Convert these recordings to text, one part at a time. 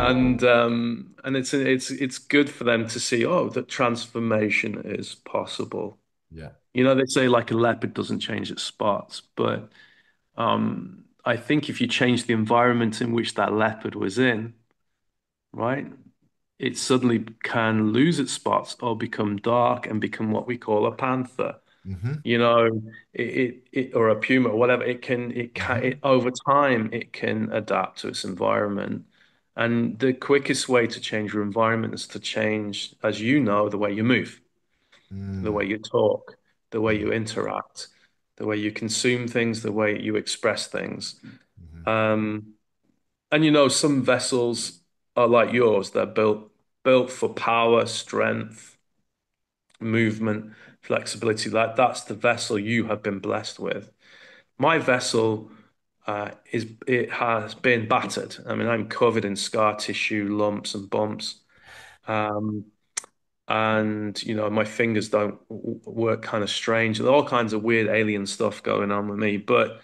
And it's good for them to see, oh, that transformation is possible. Yeah. You know, they say like a leopard doesn't change its spots, but I think if you change the environment in which that leopard was in, right, it suddenly can lose its spots or become dark and become what we call a panther. Hmm. You know, or a puma or whatever. It Hmm. over time it can adapt to its environment. And the quickest way to change your environment is to change, as you know, the way you move, the Mm. way you talk, the way you Mm. interact, the way you consume things, the way you express things. Hmm. Um, and you know, some vessels are like yours. They're built for power, strength, movement, flexibility. Like that's the vessel you have been blessed with. My vessel it has been battered. I mean, I'm covered in scar tissue, lumps and bumps. Um, and you know, my fingers don't work kind of strange. There's all kinds of weird alien stuff going on with me, but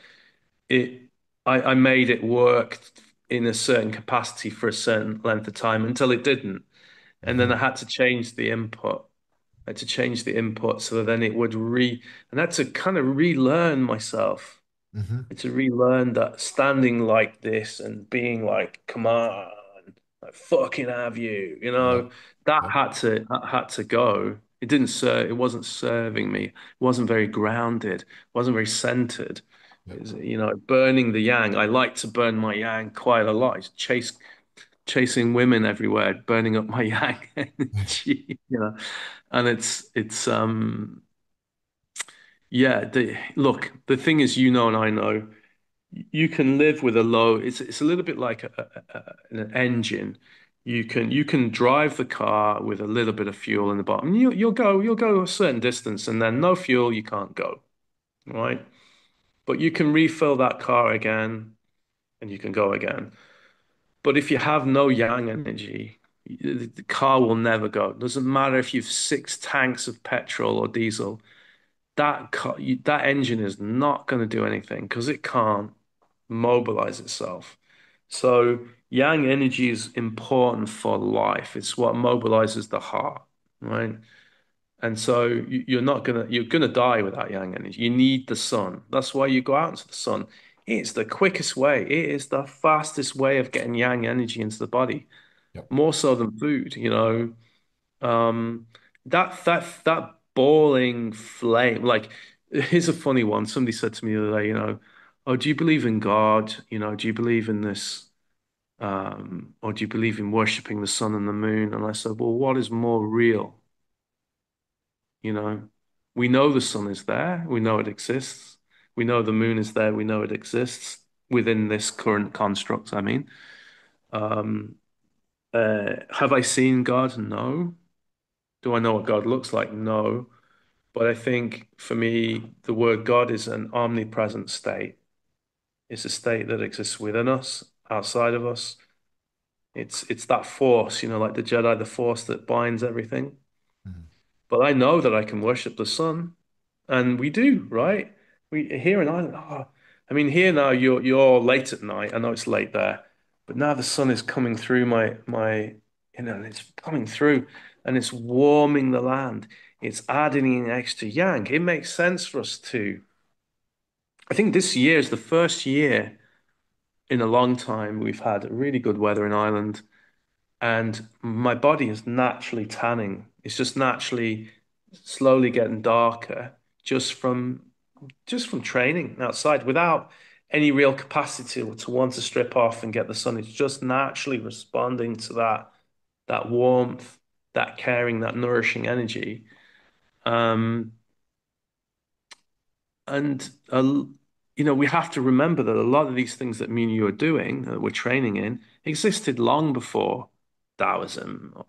it I made it work in a certain capacity for a certain length of time until it didn't. And then I Hmm. had to change the input. I had to change the input so that then it would and I had to kind of relearn myself. Hmm. And to relearn that standing like this and being like, come on, like fucking have you, you Yep. know, that Yep. had to go. It didn't serve, it wasn't serving me. It wasn't very grounded, it wasn't very centered. Yep. You know, burning the yang. I like to burn my yang quite a lot. Chasing women everywhere, burning up my yang energy, you know. And yeah, look, the thing is, you know, and I know you can live with a low. It's a little bit like an engine. You can drive the car with a little bit of fuel in the bottom. You'll go a certain distance, and then no fuel, you can't go, right? But you can refill that car again, and you can go again. But if you have no yang energy, the car will never go. It doesn't matter if you've 6 tanks of petrol or diesel. That engine is not going to do anything because it can't mobilize itself. So yang energy is important for life. It's what mobilizes the heart, right? And so you're gonna die without yang energy. You need the sun. That's why you go out into the sun. It's the quickest way. It is the fastest way of getting yang energy into the body, Yep. more so than food, you know. Um, that boiling flame, like here's a funny one. Somebody said to me the other day, you know, oh, do you believe in God? You know, do you believe in this? Or do you believe in worshiping the sun and the moon? And I said, well, what is more real? You know, we know the sun is there, we know it exists, we know the moon is there, we know it exists within this current construct. I mean, um, have I seen God? No. Do I know what God looks like? No. But I think for me, the word God is an omnipresent state. It's a state that exists within us, outside of us. It's that force, you know, like the Jedi, the force that binds everything. Hmm. But I know that I can worship the sun, and we do, right? We here in Ireland. Oh, I mean, here now you're late at night. I know it's late there, but now the sun is coming through you know, and it's coming through, and it's warming the land. It's adding in extra yang. It makes sense for us to. I think this year is the first year in a long time we've had really good weather in Ireland, and my body is naturally tanning. It's just naturally slowly getting darker just from just from training outside without any real capacity to want to strip off and get the sun. It's just naturally responding to that warmth, that caring, that nourishing energy. Um, and you know, we have to remember that a lot of these things that me and you are doing, that we're training in, existed long before Taoism or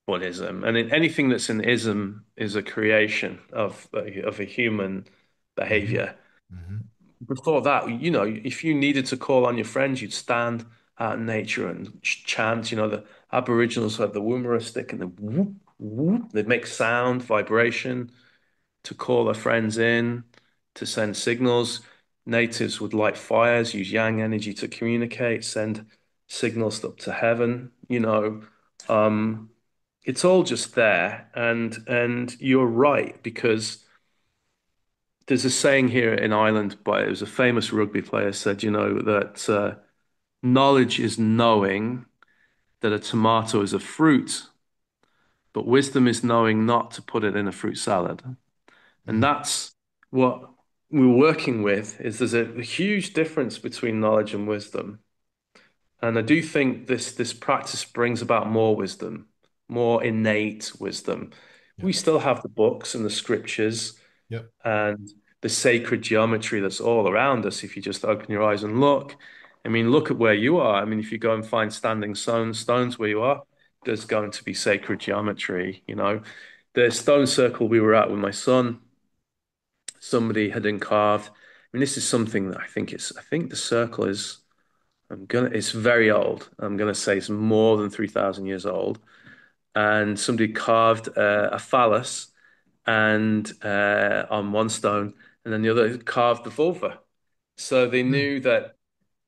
Buddhism. And anything that's an ism is a creation of a human Hmm. behavior. Hmm. Before that, you know, if you needed to call on your friends, you'd stand out in nature and chant. You know, the Aboriginals had the woomera stick and the whoop, whoop. They'd make sound, vibration to call their friends in, to send signals. Natives would light fires, use yang energy to communicate, send. signals up to heaven, um, it's all just there. And you're right, because there's a saying here in Ireland, by it was a famous rugby player said, that knowledge is knowing that a tomato is a fruit, but wisdom is knowing not to put it in a fruit salad. And Mm. that's what we're working with, is there's a huge difference between knowledge and wisdom. And I do think this practice brings about more wisdom, more innate wisdom. Yep. We still have the books and the scriptures Yep. and the sacred geometry that's all around us if you just open your eyes and look. I mean, look at where you are. I mean, if you go and find standing stones where you are, there's going to be sacred geometry. The stone circle we were at with my son, somebody had carved. I mean, this is something that I think the circle is, it's very old. I'm gonna say it's more than 3,000 years old. And somebody carved a phallus and on one stone, and then the other carved the vulva. So they Mm. knew that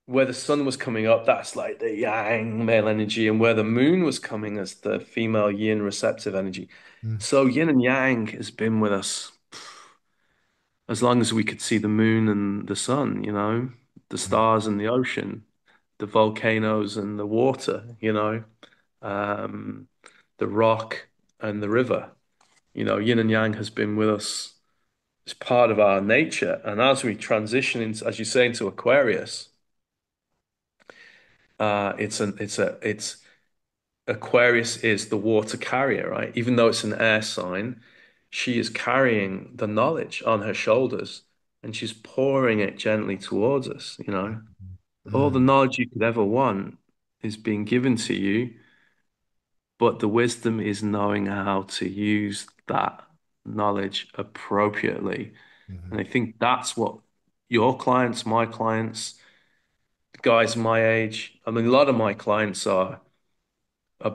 where the sun was coming up, that's like the yang male energy, and where the moon was coming as the female yin receptive energy. Mm. So yin and yang has been with us as long as we could see the moon and the sun, the Mm. stars and the ocean, the volcanoes and the water, um, the rock and the river. Yin and yang has been with us as part of our nature. And as we transition into, as you say, into Aquarius, it's Aquarius is the water carrier, right? Even though it's an air sign, she is carrying the knowledge on her shoulders and she's pouring it gently towards us. All the Mm. knowledge you could ever want is being given to you, but the wisdom is knowing how to use that knowledge appropriately. Mhm. And I think that's what your clients, my clients, guys my age, I mean, a lot of my clients are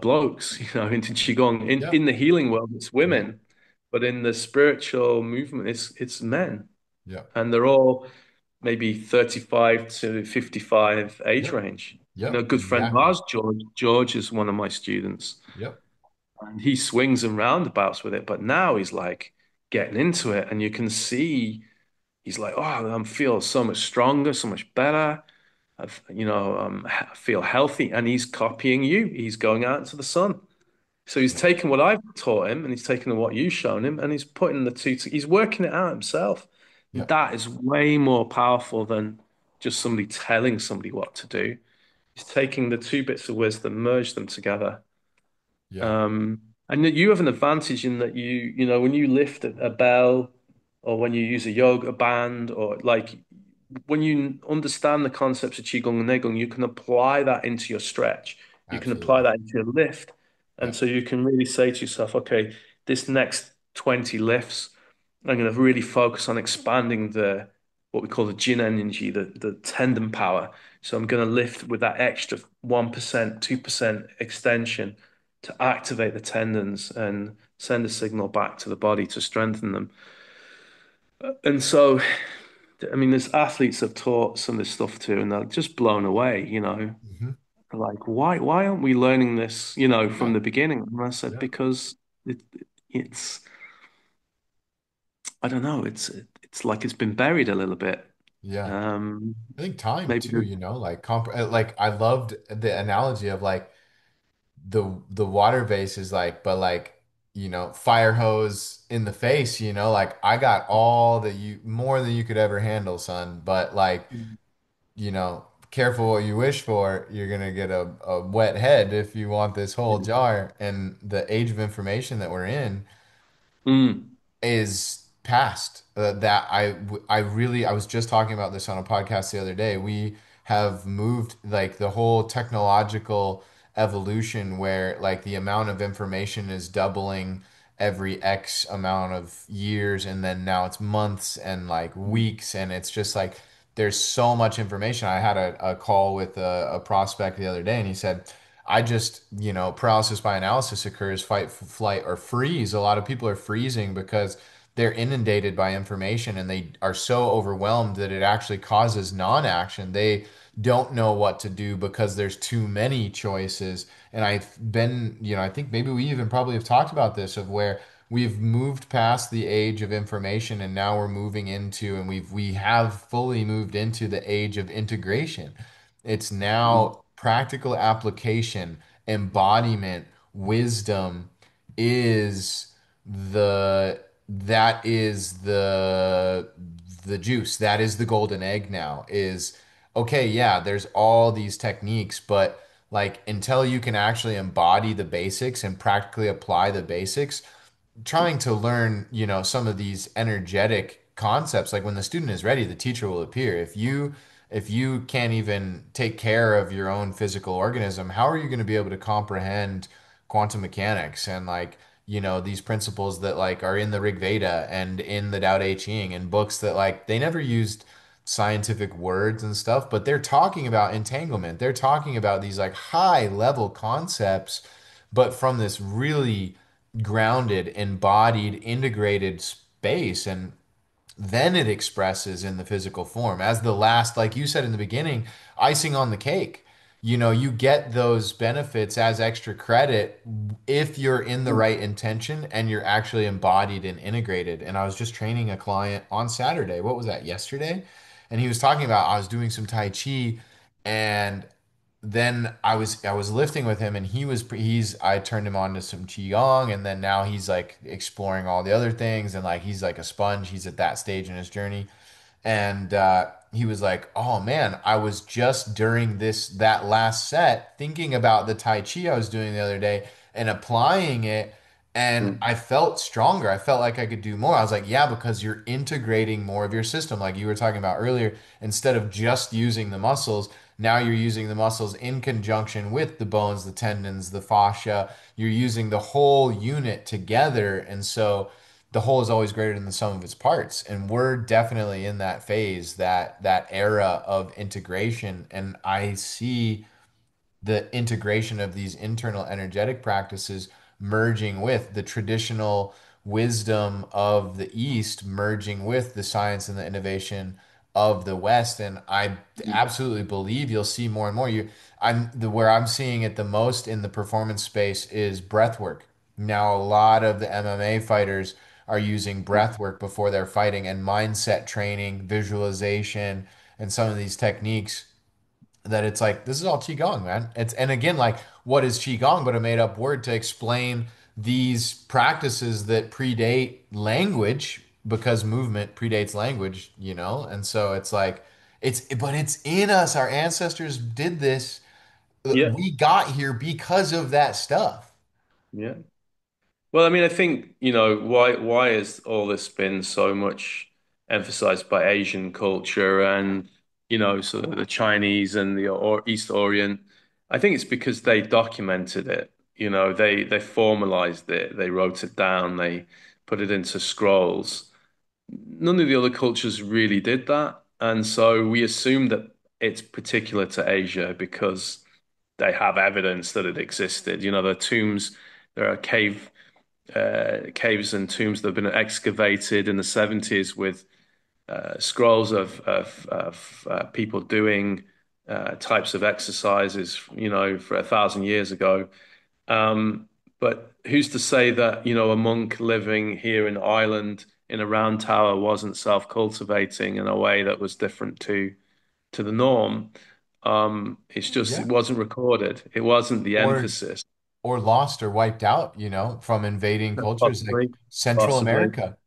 blokes, into Qigong. In Yeah. in the healing world, it's Yeah. women, but in the spiritual movement, it's men. Yeah. And they're all maybe 35 to 55 age Yep. range. A Yep. good friend of Exactly. ours, George. George is one of my students. Yep. And he swings and roundabouts with it, but now he's like getting into it, and you can see he's like, oh, I feel so much stronger, so much better. I feel healthy, and he's copying you. He's going out into the sun. So he's Yep. taking what I've taught him, and he's taking what you've shown him, and he's putting the two. He's working it out himself. And Yep. that is way more powerful than just somebody telling somebody what to do. He's taking the two bits of wisdom, merge them together. Yeah. And that you have an advantage in that when you lift a bell or when you use a yoga band or like when you understand the concepts of Qigong and Neigong, you can apply that into your stretch. You can apply Absolutely. that into your lift. And Yep. so you can really say to yourself, okay, this next 20 lifts, I'm going to really focus on expanding the what we call the Jin energy, the tendon power. So I'm going to lift with that extra 1%, 2% extension to activate the tendons and send a signal back to the body to strengthen them. And so, I mean, there's athletes I've taught some of this stuff to, and they're just blown away. Hmm. They're like, why aren't we learning this, from Yeah. the beginning? And I said, Yeah. because it, it's, I don't know, it's like it's been buried a little bit. Yeah. Um, I think time maybe too, like like I loved the analogy of like the water vase is like, but like, fire hose in the face, like I got all that you more than you could ever handle, son. But like, careful what you wish for. You're gonna get a wet head if you want this whole jar. And the age of information that we're in Mm, is past that I was just talking about this on a podcast the other day. We have moved like the whole technological evolution where like the amount of information is doubling every X amount of years, and then now it's months and like weeks, and it's just like there's so much information. I had a call with a prospect the other day, and he said, I just, paralysis by analysis occurs, fight, flight, or freeze. A lot of people are freezing because they're inundated by information and they are so overwhelmed that it actually causes non-action. don't know what to do because there's too many choices. And I've been, I think maybe we even probably have talked about this of where we've moved past the age of information and now we're moving into, and we have fully moved into the age of integration. It's Mm. now practical application, embodiment, wisdom is that is the juice. That is the golden egg now. Is okay, yeah, there's all these techniques, but like until you can actually embody the basics and practically apply the basics, trying to learn, some of these energetic concepts, like when the student is ready, the teacher will appear. If you can't even take care of your own physical organism, how are you going to be able to comprehend quantum mechanics and like, these principles that like are in the Rig Veda and in the Tao Te Ching and books that like they never used scientific words and stuff, but they're talking about entanglement. They're talking about these like high level concepts, but from this really grounded, embodied, integrated space. And then it expresses in the physical form as the last, like you said in the beginning, icing on the cake. You get those benefits as extra credit if you're in the right intention and you're actually embodied and integrated. And I was just training a client on Saturday. What was that, yesterday? And he was talking about I was doing some Tai Chi, and then I was lifting with him, and he's I turned him on to some qigong, and then now he's like exploring all the other things, and like he's like a sponge. He's at that stage in his journey, and he was like, "Oh man, I was just during that last set thinking about the Tai Chi I was doing the other day and applying it, and Mm. I felt stronger. I felt like I could do more." I was like, "Yeah, because you're integrating more of your system, like you were talking about earlier. Instead of just using the muscles, now you're using the muscles in conjunction with the bones, the tendons, the fascia. You're using the whole unit together, and so." The whole is always greater than the sum of its parts, and we're definitely in that phase, that era of integration. And I see the integration of these internal energetic practices merging with the traditional wisdom of the East, merging with the science and the innovation of the West. And I absolutely believe you'll see more and more. Where I'm seeing it the most in the performance space is breath work. Now, a lot of the MMA fighters are using breath work before they're fighting, and mindset training, visualization, and some of these techniques that it's like this is all qigong, man. It's and again, like what is qigong but a made up word to explain these practices that predate language because movement predates language, and so it's like it's in us. Our ancestors did this. Yeah, We got here because of that stuff. yeah. Well, I mean, I think, why has all this been so much emphasized by Asian culture and, sort of the Chinese and the or East Orient? I think it's because they documented it. They formalized it, they wrote it down, they put it into scrolls. None of the other cultures really did that. And so we assume that it's particular to Asia because they have evidence that it existed. The tombs, there are caves and tombs that have been excavated in the 70s with scrolls of people doing types of exercises, for 1,000 years ago. Um, but who's to say that, a monk living here in Ireland in a round tower wasn't self-cultivating in a way that was different to the norm? It's just Yeah. it wasn't recorded. It wasn't the Or emphasis. or lost or wiped out, from invading cultures like Possibly, Central possibly, America.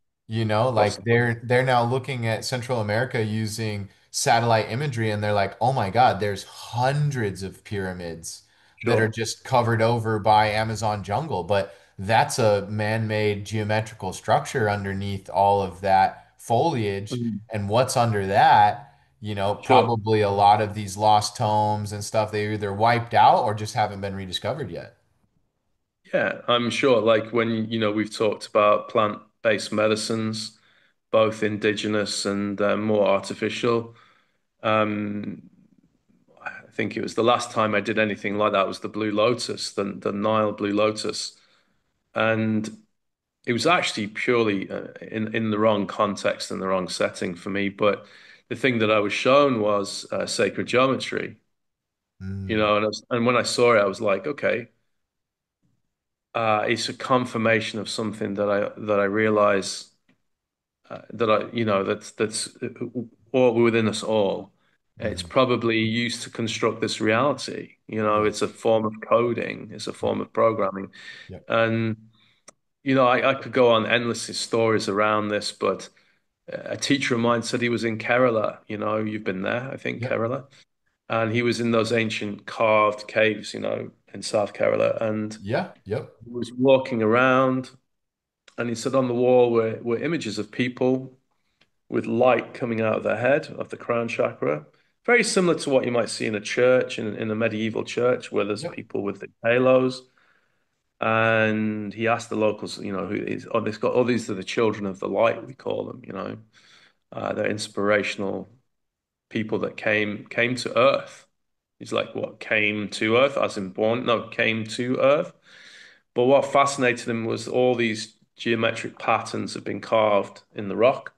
Like possibly. they're now looking at Central America using satellite imagery, and they're like, "Oh my God, there's hundreds of pyramids that are Sure. just covered over by Amazon jungle." But that's a man-made geometrical structure underneath all of that foliage. Mm. And what's under that? Sure. Probably a lot of these lost tomes and stuff, they either wiped out or just haven't been rediscovered yet. Yeah, I'm sure. Like when, we've talked about plant-based medicines, both indigenous and more artificial. Um, I think it was the last time I did anything like that was the Blue Lotus, the Nile Blue Lotus, and it was actually purely in the wrong context and the wrong setting for me. But the thing that I was shown was sacred geometry, Mm, and when I saw it, I was like, okay, it's a confirmation of something that I realize that that's all within us all. It's mhm. probably used to construct this reality. Yeah. It's a form of coding, it's a Yep. form of programming, Yep. and I could go on endless stories around this, but a teacher of mine said he was in Kerala. You've been there, I think, Yep. Kerala. And he was in those ancient carved caves, in South Kerala. And Yeah. Yep. he was walking around, and he said on the wall were images of people with light coming out of their head, of the crown chakra. Very similar to what you might see in a church, in a medieval church, where there's Yep. people with the halos. And he asked the locals, who is, oh, they've got, oh, these are the children of the light, we call them, they're inspirational people that came to Earth. He's like, what, came to Earth, as in born? No, came to Earth. But what fascinated him was all these geometric patterns have been carved in the rock,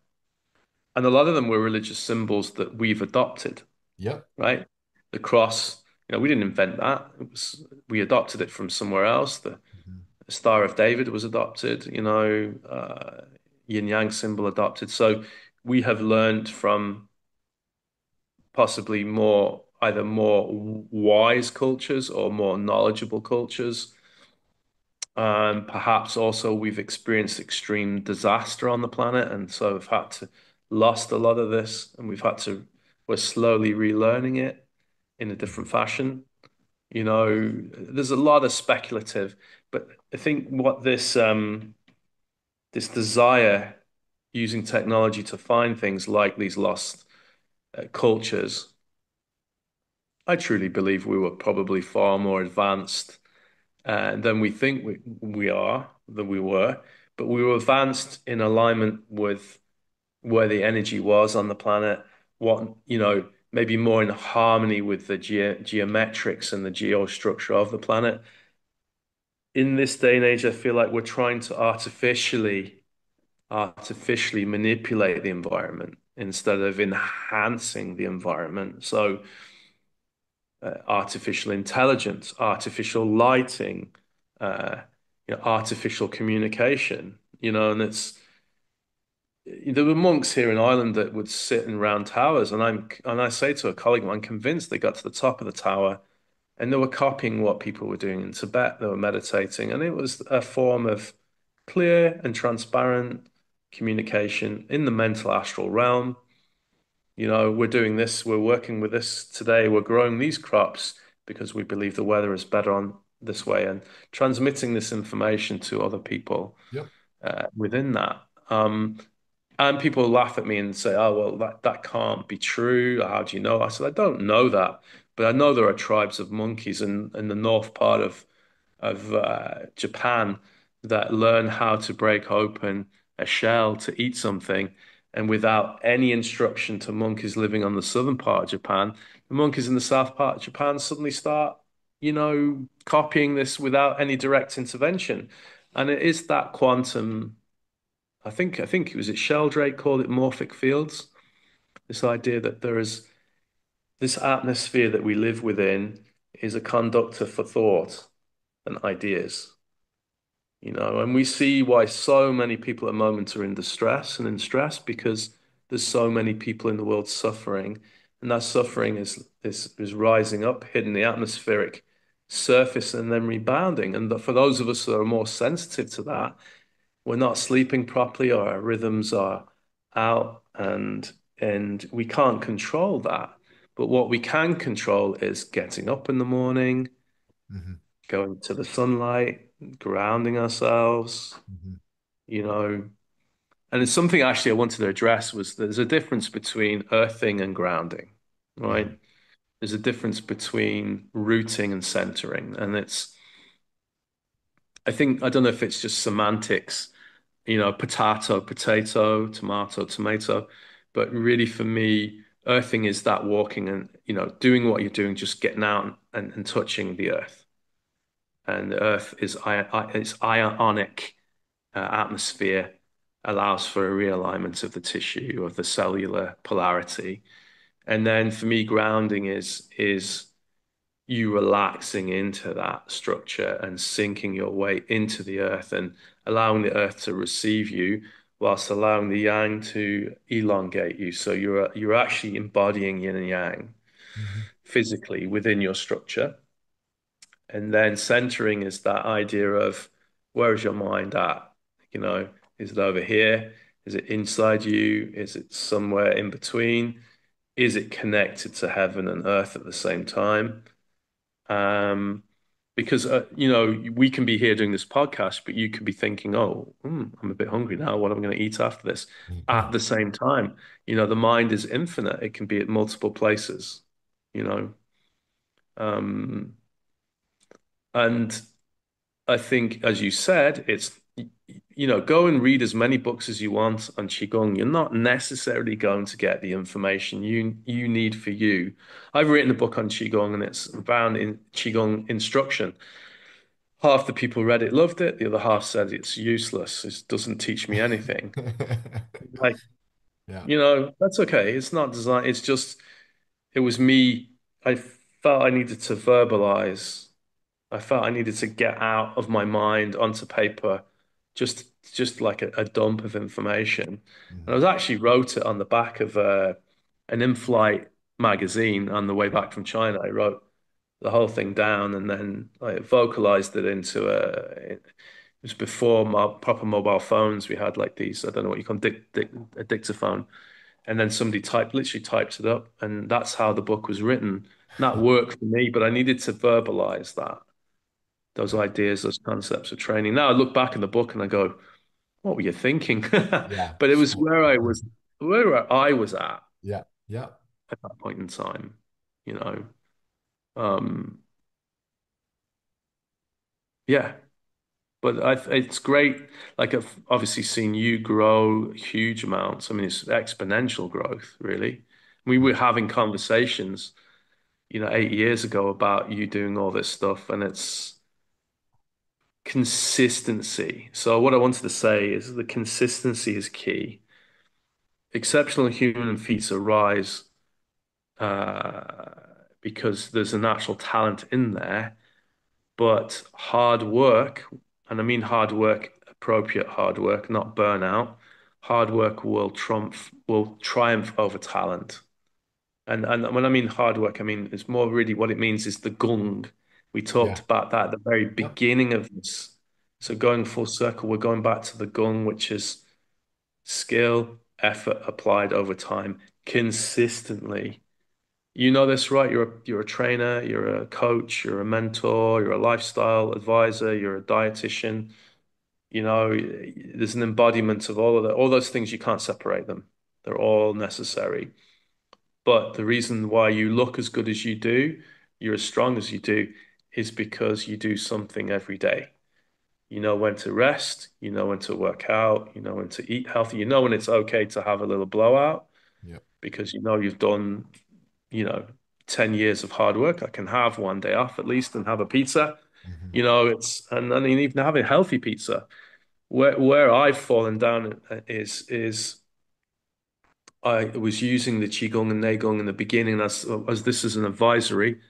and a lot of them were religious symbols that we've adopted, Yep. right? The cross, we didn't invent that. We adopted it from somewhere else. Mhm. The Star of David was adopted, yin yang symbol adopted. So we have learned from possibly either more wise cultures or more knowledgeable cultures. Perhaps also we've experienced extreme disaster on the planet, and so we've had to lost a lot of this, and we're slowly relearning it in a Mhm. different fashion. There's a lot of speculative, but I think what this desire using technology to find things like these lost cultures, I truly believe we were probably far more advanced than we think we are, than we were, but we were advanced in alignment with where the energy was on the planet, maybe more in harmony with the geometrics and the geostructure of the planet. In this day and age, I feel like we're trying to artificially manipulate the environment instead of enhancing the environment. So, artificial intelligence, artificial lighting, artificial communication, and there were monks here in Ireland that would sit in round towers, and I say to a colleague, I'm convinced they got to the top of the tower and they were copying what people were doing in Tibet. They were meditating, and it was a form of clear and transparent communication in the mental astral realm. We're doing this, we're working with this today, we're growing these crops because we believe the weather is better on this way, and transmitting this information to other people Yep. within that. And people laugh at me and say, "Oh, well, that can't be true. How do you know?" I said, "I don't know that, but I know there are tribes of monkeys in the north part of Japan that learn how to break open a shell to eat something, and without any instruction to monkeys living on the southern part of Japan, the monkeys in the south part of Japan suddenly start, copying this without any direct intervention, and it is that quantum." I think it was Sheldrake called it morphic fields. This idea that there is this atmosphere that we live within is a conductor for thought and ideas, and we see why so many people at the moment are in distress and in stress because there's so many people in the world suffering, and that suffering is rising up, hitting the atmospheric surface and then rebounding. And for those of us that are more sensitive to that, we're not sleeping properly or our rhythms are out and we can't control that. But what we can control is getting up in the morning, Mhm. going to the sunlight, grounding ourselves, Mhm. you know. And it's something actually I wanted to address was there's a difference between earthing and grounding, Yeah. right? There's a difference between rooting and centering. And I don't know if it's just semantics, potato, potato, tomato, tomato. But really, for me, earthing is that walking and, doing what you're doing, just getting out and touching the earth. And the earth is it's ionic atmosphere. allows for a realignment of the tissue, of the cellular polarity. And then for me, grounding is you relaxing into that structure and sinking your way into the earth and allowing the earth to receive you whilst allowing the yang to elongate you. So you're actually embodying yin and yang Mhm. physically within your structure. And then centering is that idea of where is your mind at? You know, is it over here? Is it inside you? Is it somewhere in between? Is it connected to heaven and earth at the same time? Um, because we can be here doing this podcast, but you could be thinking, "Oh, I'm a bit hungry now. What am I going to eat after this?" At the same time, the mind is infinite. It can be at multiple places, you know. Um, and I think, as you said, go and read as many books as you want on Qigong. You're not necessarily going to get the information you need for you. I've written a book on Qigong and it's found in Qigong instruction. Half the people read it, loved it. The other half said it's useless. It doesn't teach me anything. Like, Yeah. that's okay. It's not design. It's just, it was me. I felt I needed to verbalize. I felt I needed to get out of my mind onto paper, just like a dump of information. And I Mhm. was actually wrote it on the back of an in-flight magazine on the way back from China. I wrote the whole thing down and then I vocalized it into it was before my proper mobile phones. We had like these, I don't know what you call them, a dictaphone. And then somebody literally typed it up, and that's how the book was written. And that worked for me, but I needed to verbalize those Yeah. ideas, those concepts of training. Now I look back in the book and I go, what were you thinking? Yeah. But it was So, where I was yeah. Yeah. at that point in time, you know. Um, yeah, but it's great. Like I've obviously seen you grow huge amounts. I mean, it's exponential growth, really. We were having conversations, 8 years ago about you doing all this stuff, and it's consistency. So what I wanted to say is the consistency is key. Exceptional human feats arise uh, because there's a natural talent in there, but hard work, and I mean hard work, appropriate hard work, not burnout. Hard work will triumph over talent. And when I mean hard work, I mean it's more really what it means is the gung. We talked Yeah. about that at the very Yep. beginning of this. So going full circle, we're going back to the gung, which is skill, effort applied over time consistently. You know this, right? You're a trainer, you're a coach, you're a mentor, you're a lifestyle advisor, you're a dietitian. There's an embodiment of all of that. All those things you can't separate them. They're all necessary. But the reason why you look as good as you do, you're as strong as you do, is because you do something every day. You know when to rest, you know when to work out, you know when to eat healthy, you know when it's okay to have a little blowout Yep. because you know you've done, you know, 10 years of hard work. I can have one day off at least and have a pizza. Hmm. And even having healthy pizza. Where I've fallen down is I was using the Qigong and Neigong in the beginning as this is an advisory,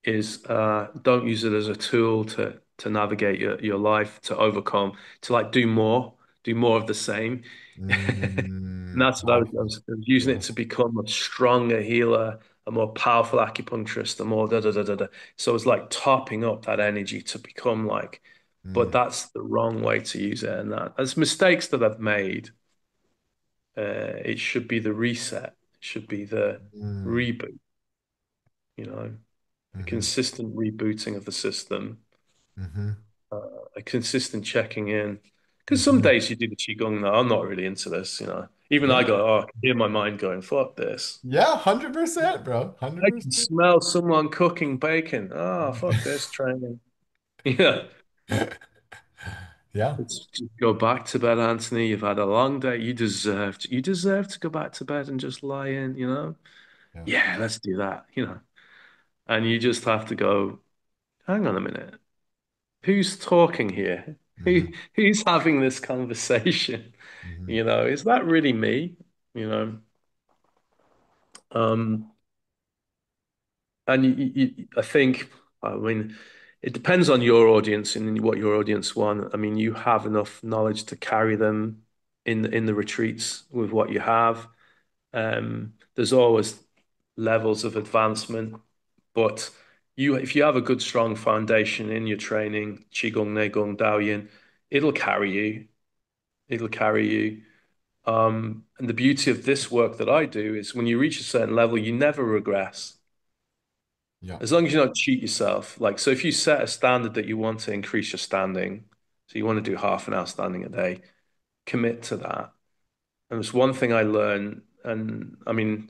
is don't use it as a tool to navigate your life, to overcome, to like do more of the same. And that's what Powerful. I was using it Yeah. to become a stronger healer, a more powerful acupuncturist, a more da da da da da. So it's like topping up that energy to become like, but Mm, that's the wrong way to use it. And that as mistakes that I've made, it should be the reset. It should be the mm, reboot, you know, a hmm consistent rebooting of the system, hmm a consistent checking in. Because some hmm days you do the qigong, no, I'm not really into this, you know. Even I Yeah. go, oh, I can hear my mind going, fuck this. Yeah. 100%, bro. I can 100%. smell someone cooking bacon. Oh, fuck this training. Yeah. Yeah. Let's just go back to bed, Anthony. You've had a long day. You deserve to go back to bed and just lie in, you know? Yeah. Yeah, let's do that, you know. And you just have to go, hang on a minute. Who's talking here? Hmm. Who's having this conversation? Hmm. Is that really me? You know, um, and I think, I mean, it depends on your audience and what your audience want. I mean, you have enough knowledge to carry them in the retreats with what you have. There's always levels of advancement, but if you have a good, strong foundation in your training, Qigong, Neigong, Daoyin, it'll carry you. It'll carry you. And the beauty of this work that I do is when you reach a certain level, you never regress. Yeah. As long as you don't cheat yourself. Like, so if you set a standard that you want to increase your standing, so you want to do half an hour standing a day, commit to that. And it's one thing I learned, and I mean,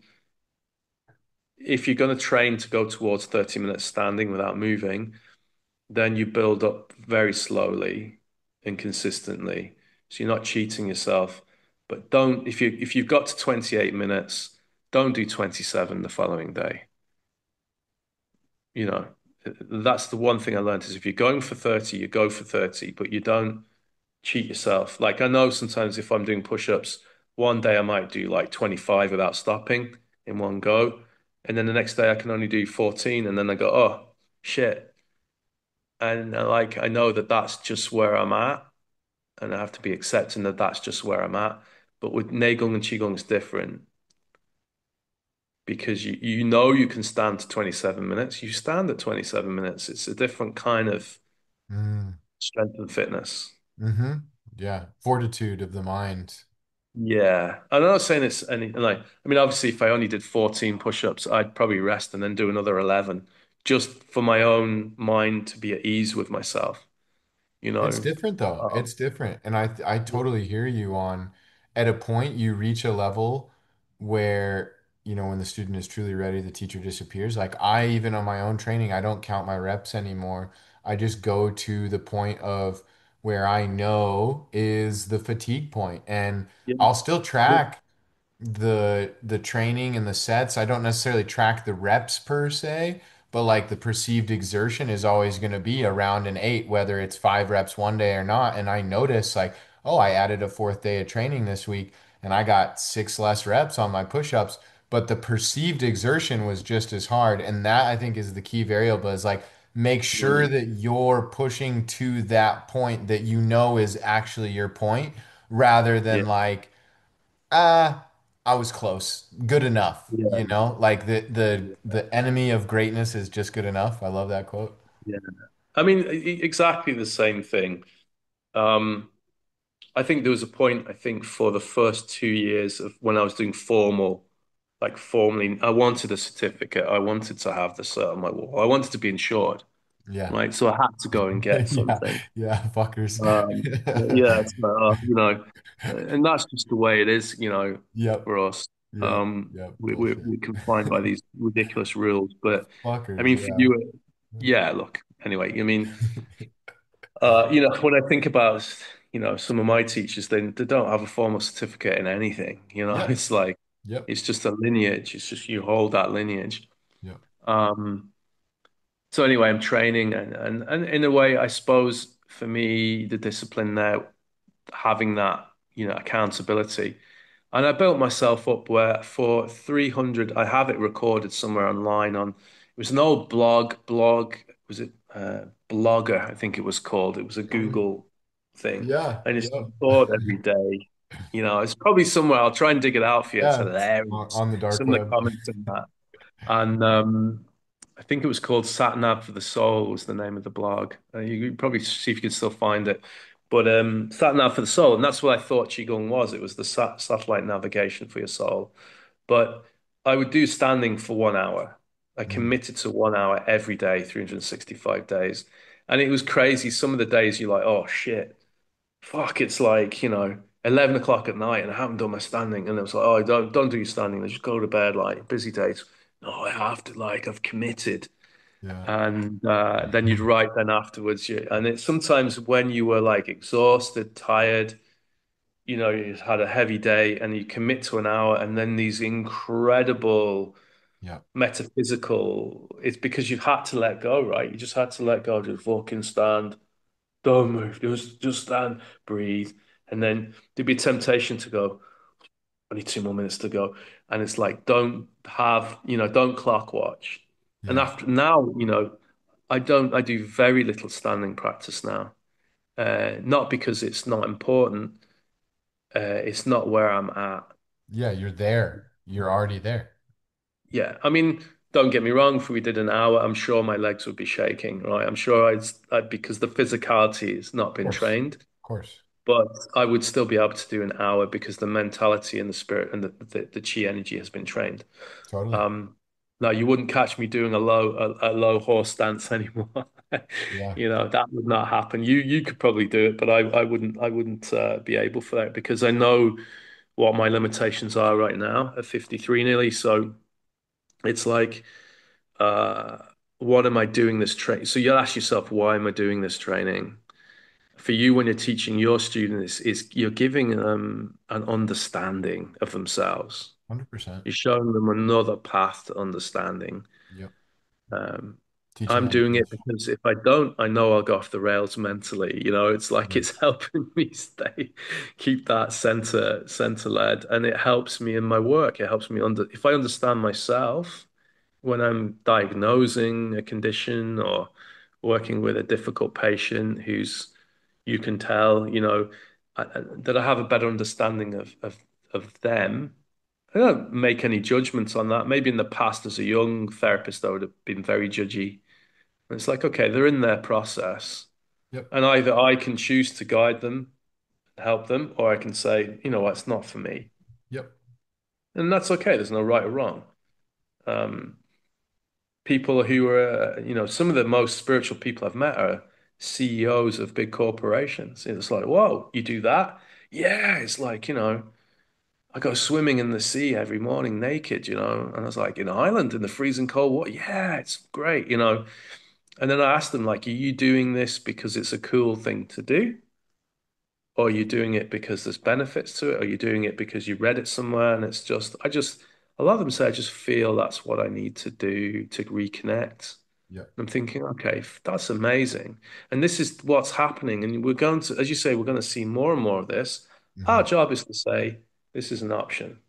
if you're going to train to go towards 30 minutes standing without moving, then you build up very slowly and consistently. So you're not cheating yourself. But don't if you've got to 28 minutes, don't do 27 the following day. You know, that's the one thing I learned is if you're going for 30, you go for 30, but you don't cheat yourself. Like I know sometimes if I'm doing push-ups, one day I might do like 25 without stopping in one go. And then the next day I can only do 14. And then I go, oh, shit. And like I know that that's just where I'm at. And I have to be accepting that that's just where I'm at. But with Neigong and Qigong, it's different because you you can stand to 27 minutes. You stand at 27 minutes. It's a different kind of Mm. strength and fitness. Hmm. Yeah. Fortitude of the mind. Yeah. I'm not saying it's any like I mean obviously if I only did 14 push-ups, I'd probably rest and then do another 11 just for my own mind to be at ease with myself, you It's know. different though. Um, It's different. And I totally hear you on at a point you reach a level where, when the student is truly ready, the teacher disappears. Like I even on my own training, I don't count my reps anymore. I just go to the point of where I know is the fatigue point. And yeah. I'll still Yeah. track the training and the sets. I don't necessarily track the reps per se, but like the perceived exertion is always going to be around an 8, whether it's 5 reps one day or not. And I notice like, oh, I added a fourth day of training this week and I got 6 less reps on my push-ups, but the perceived exertion was just as hard. And that I think is the key variable is like make sure Mm. that you're pushing to that point that you know is actually your point rather Yeah. than like uh, I was close. Good enough. Yeah. Like the the Yeah. the enemy of greatness is just good enough. I love that quote. Yeah. I mean, exactly the same thing. Um, I think there was a point, I think, for the first 2 years of when I was doing formally, I wanted a certificate. I wanted to have the cert on my wall. I wanted to be insured, Yeah. right? So I had to go and get Yeah. something. Yeah, fuckers. Yeah, it's like, and that's just the way it is, Yep. for us. Yep. Yep. Bullshit. We're confined by these ridiculous rules. But I Fuckers, mean, for yeah. you, yeah, look, anyway, I mean, when I think about, some of my teachers, they don't have a formal certificate in anything, Yep. it's like, Yep. it's just a lineage. It's just you hold that lineage. Yep. Um, so anyway, I'm training and in a way, I suppose for me, the discipline now, having that, accountability. And I built myself up where for 300, I have it recorded somewhere online it was an old blog, was it Blogger, I think it was called. It was a Google thing. Yeah. And it's Yep. stored every day. It's probably somewhere. I'll try and dig it out for you. It's Yeah. It's hilarious. on the dark Some of the web. comments in that. And I think it was called Sat Nav for the Soul was the name of the blog. You could probably see if you could still find it. But Sat Nav for the Soul, and that's what I thought Qigong was. It was the satellite navigation for your soul. But I would do standing for 1 hour. I Mm. committed to 1 hour every day, 365 days. And it was crazy. Some of the days you're like, oh shit, fuck, it's like, 11 o'clock at night and I haven't done my standing. And it was like, oh, don't do your standing. Just go to bed, like busy days. No, I have to, like, I've committed. Yeah. And then you'd write then afterwards. And it's sometimes when you were like exhausted, tired, you had a heavy day and you commit to an hour and then these incredible Yeah. it's because you've had to let go, right? You just had to let go, just fucking stand, don't move, just stand, breathe. And then there'd be a temptation to go, only 2 more minutes to go. And it's like, don't have, don't clock watch. And Yeah. after now, I do very little standing practice now. Not because it's not important. It's not where I'm at. Yeah, you're there. You're already there. Yeah. I mean, don't get me wrong. If we did an hour, I'm sure my legs would be shaking, right? I'm sure because the physicality has not Of been course. trained. Of course. But I would still be able to do an hour because the mentality and the spirit and the chi energy has been trained. Totally. Um, no, you wouldn't catch me doing a low horse stance anymore. Yeah. That would not happen. You could probably do it, but I wouldn't be able for that because I know what my limitations are right now at 53 nearly. So it's like, uh, what am I doing this training? So you'll ask yourself, why am I doing this training? For you when you're teaching your students is you're giving them an understanding of themselves. 100%. You're showing them another path to understanding. Yep. Um, Teaching I'm them doing it patience. because if I don't, I know I'll go off the rails mentally. It's like Yeah. it's helping me keep that center led, and it helps me in my work. It helps me if I understand myself when I'm diagnosing a condition or working with a difficult patient who's you can tell, that I have a better understanding of them. I don't make any judgments on that. Maybe in the past, as a young therapist, I would have been very judgy. And it's like, okay, they're in their process, Yep. and either I can choose to guide them, help them, or I can say, you know what, it's not for me, Yep. and that's okay. There's no right or wrong. Um, People who are, some of the most spiritual people I've met are CEOs of big corporations. It's like, whoa, you do that? Yeah, it's like, I go swimming in the sea every morning naked, and I was like, in Ireland in the freezing cold water. Yeah, it's great. And then I asked them, like, are you doing this because it's a cool thing to do? Or are you doing it because there's benefits to it? Or are you doing it because you read it somewhere and a lot of them say, I just feel that's what I need to do to reconnect. Yep. I'm thinking, okay, that's amazing. And this is what's happening. And we're going to, as you say, we're going to see more and more of this. Hmm. Our job is to say, this is an option.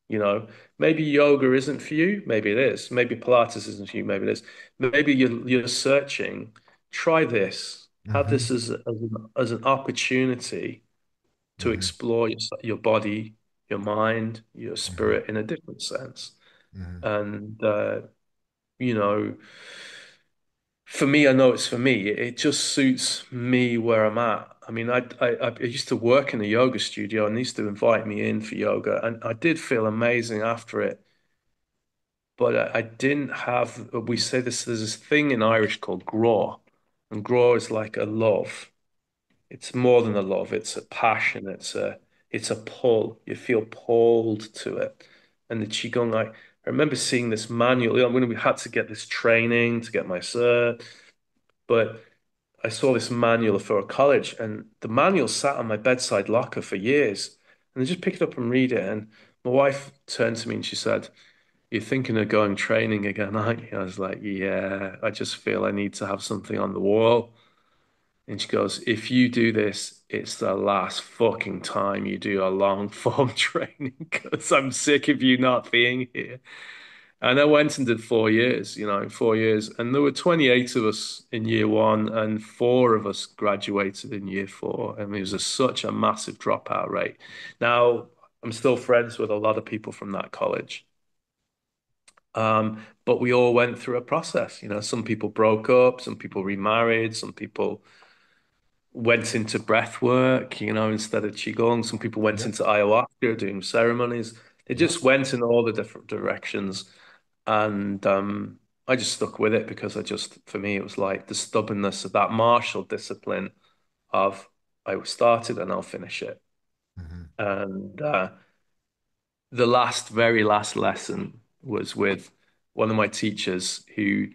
You know, maybe yoga isn't for you. Maybe it is. Maybe Pilates isn't for you. Maybe it is. Maybe you're searching. Try this. Have Hmm. this as an opportunity to Hmm. explore your body, your mind, your Hmm. spirit in a different sense. Hmm. And, you know, for me, I know it's for me. It just suits me where I'm at. I mean, I used to work in a yoga studio and they used to invite me in for yoga, and I did feel amazing after it. But I didn't have. We say this. There's this thing in Irish called graw, and graw is like a love. It's more than a love. It's a passion. It's a pull. You feel pulled to it. And the qigong, I remember seeing this manual. When we had to get this training to get my cert, but I saw this manual for a college, and the manual sat on my bedside locker for years. And I just picked it up and read it. And my wife turned to me and she said, "You're thinking of going training again, aren't you?" I was like, "Yeah, I just feel I need to have something on the wall." And she goes, "If you do this, it's the last fucking time you do a long form training because I'm sick of you not being here." And I went and did 4 years, 4 years. And there were 28 of us in year one, and four of us graduated in year four. I mean, it was such a massive dropout rate. Now, I'm still friends with a lot of people from that college. But we all went through a process. Some people broke up, some people remarried, some people went into breath work, instead of Qigong. Some people went Yep. into ayahuasca doing ceremonies. They Yep. just went in all the different directions. And I just stuck with it because for me, it was like the stubbornness of that martial discipline of I started and I'll finish it. Hmm. And the very last lesson was with one of my teachers who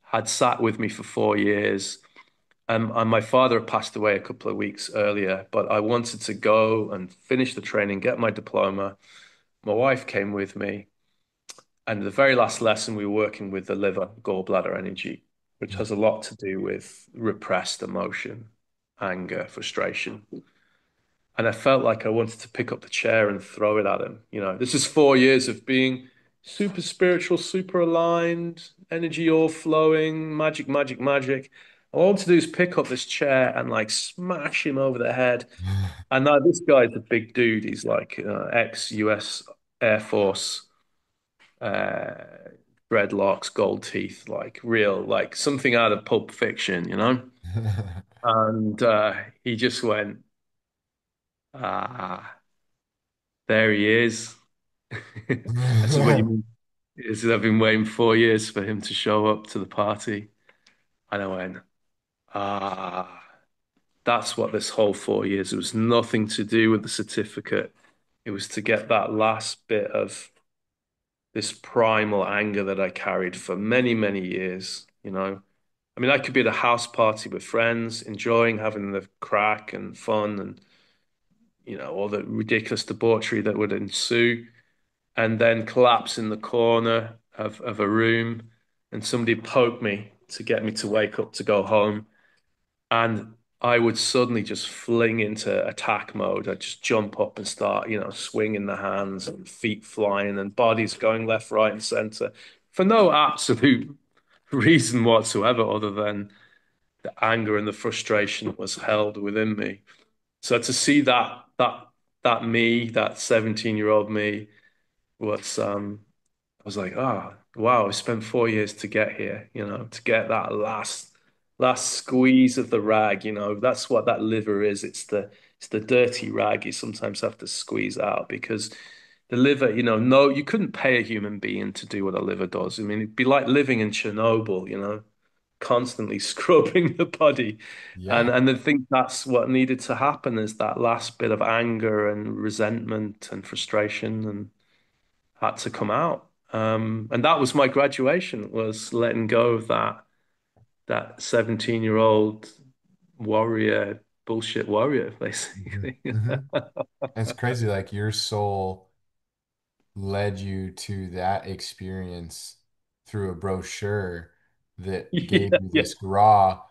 had sat with me for 4 years. And my father had passed away a couple of weeks earlier, but I wanted to go and finish the training, get my diploma. My wife came with me. And the very last lesson, we were working with the liver, gallbladder energy, which Yep. has a lot to do with repressed emotion, anger, frustration. And I felt like I wanted to pick up the chair and throw it at him. This is 4 years of being super spiritual, super aligned, energy all flowing, magic, magic, magic. All I want to do is pick up this chair and like smash him over the head. And now this guy's a big dude. He's like ex-US Air Force, uh, dreadlocks, gold teeth, like real, like something out of Pulp Fiction. And he just went, ah, there he is. I said, what do you mean? He said, I've been waiting 4 years for him to show up to the party. And I went, ah, that's what this whole 4 years. It was nothing to do with the certificate. It was to get that last bit of this primal anger that I carried for many, many years. I mean, I could be at a house party with friends, enjoying having the crack and fun and, all the ridiculous debauchery that would ensue, and then collapse in the corner of a room and somebody poke me to get me to wake up to go home. And I would suddenly just fling into attack mode. I'd just jump up and start, swinging the hands and feet flying and bodies going left, right, and center for no absolute reason whatsoever other than the anger and the frustration that was held within me. So to see that me, that 17-year-old me, was I was like, oh, wow, I spent 4 years to get here, to get that last squeeze of the rag, that's what that liver is. It's the dirty rag you sometimes have to squeeze out because the liver, no, you couldn't pay a human being to do what a liver does. I mean, it'd be like living in Chernobyl, constantly scrubbing the body. And Yeah. and I think that's what needed to happen is that last bit of anger and resentment and frustration and had to come out. And that was my graduation, was letting go of that 17-year-old warrior, bullshit warrior, Hmm. basically. Hmm. It's crazy. Like your soul led you to that experience through a brochure that Yeah, gave you yeah, this raw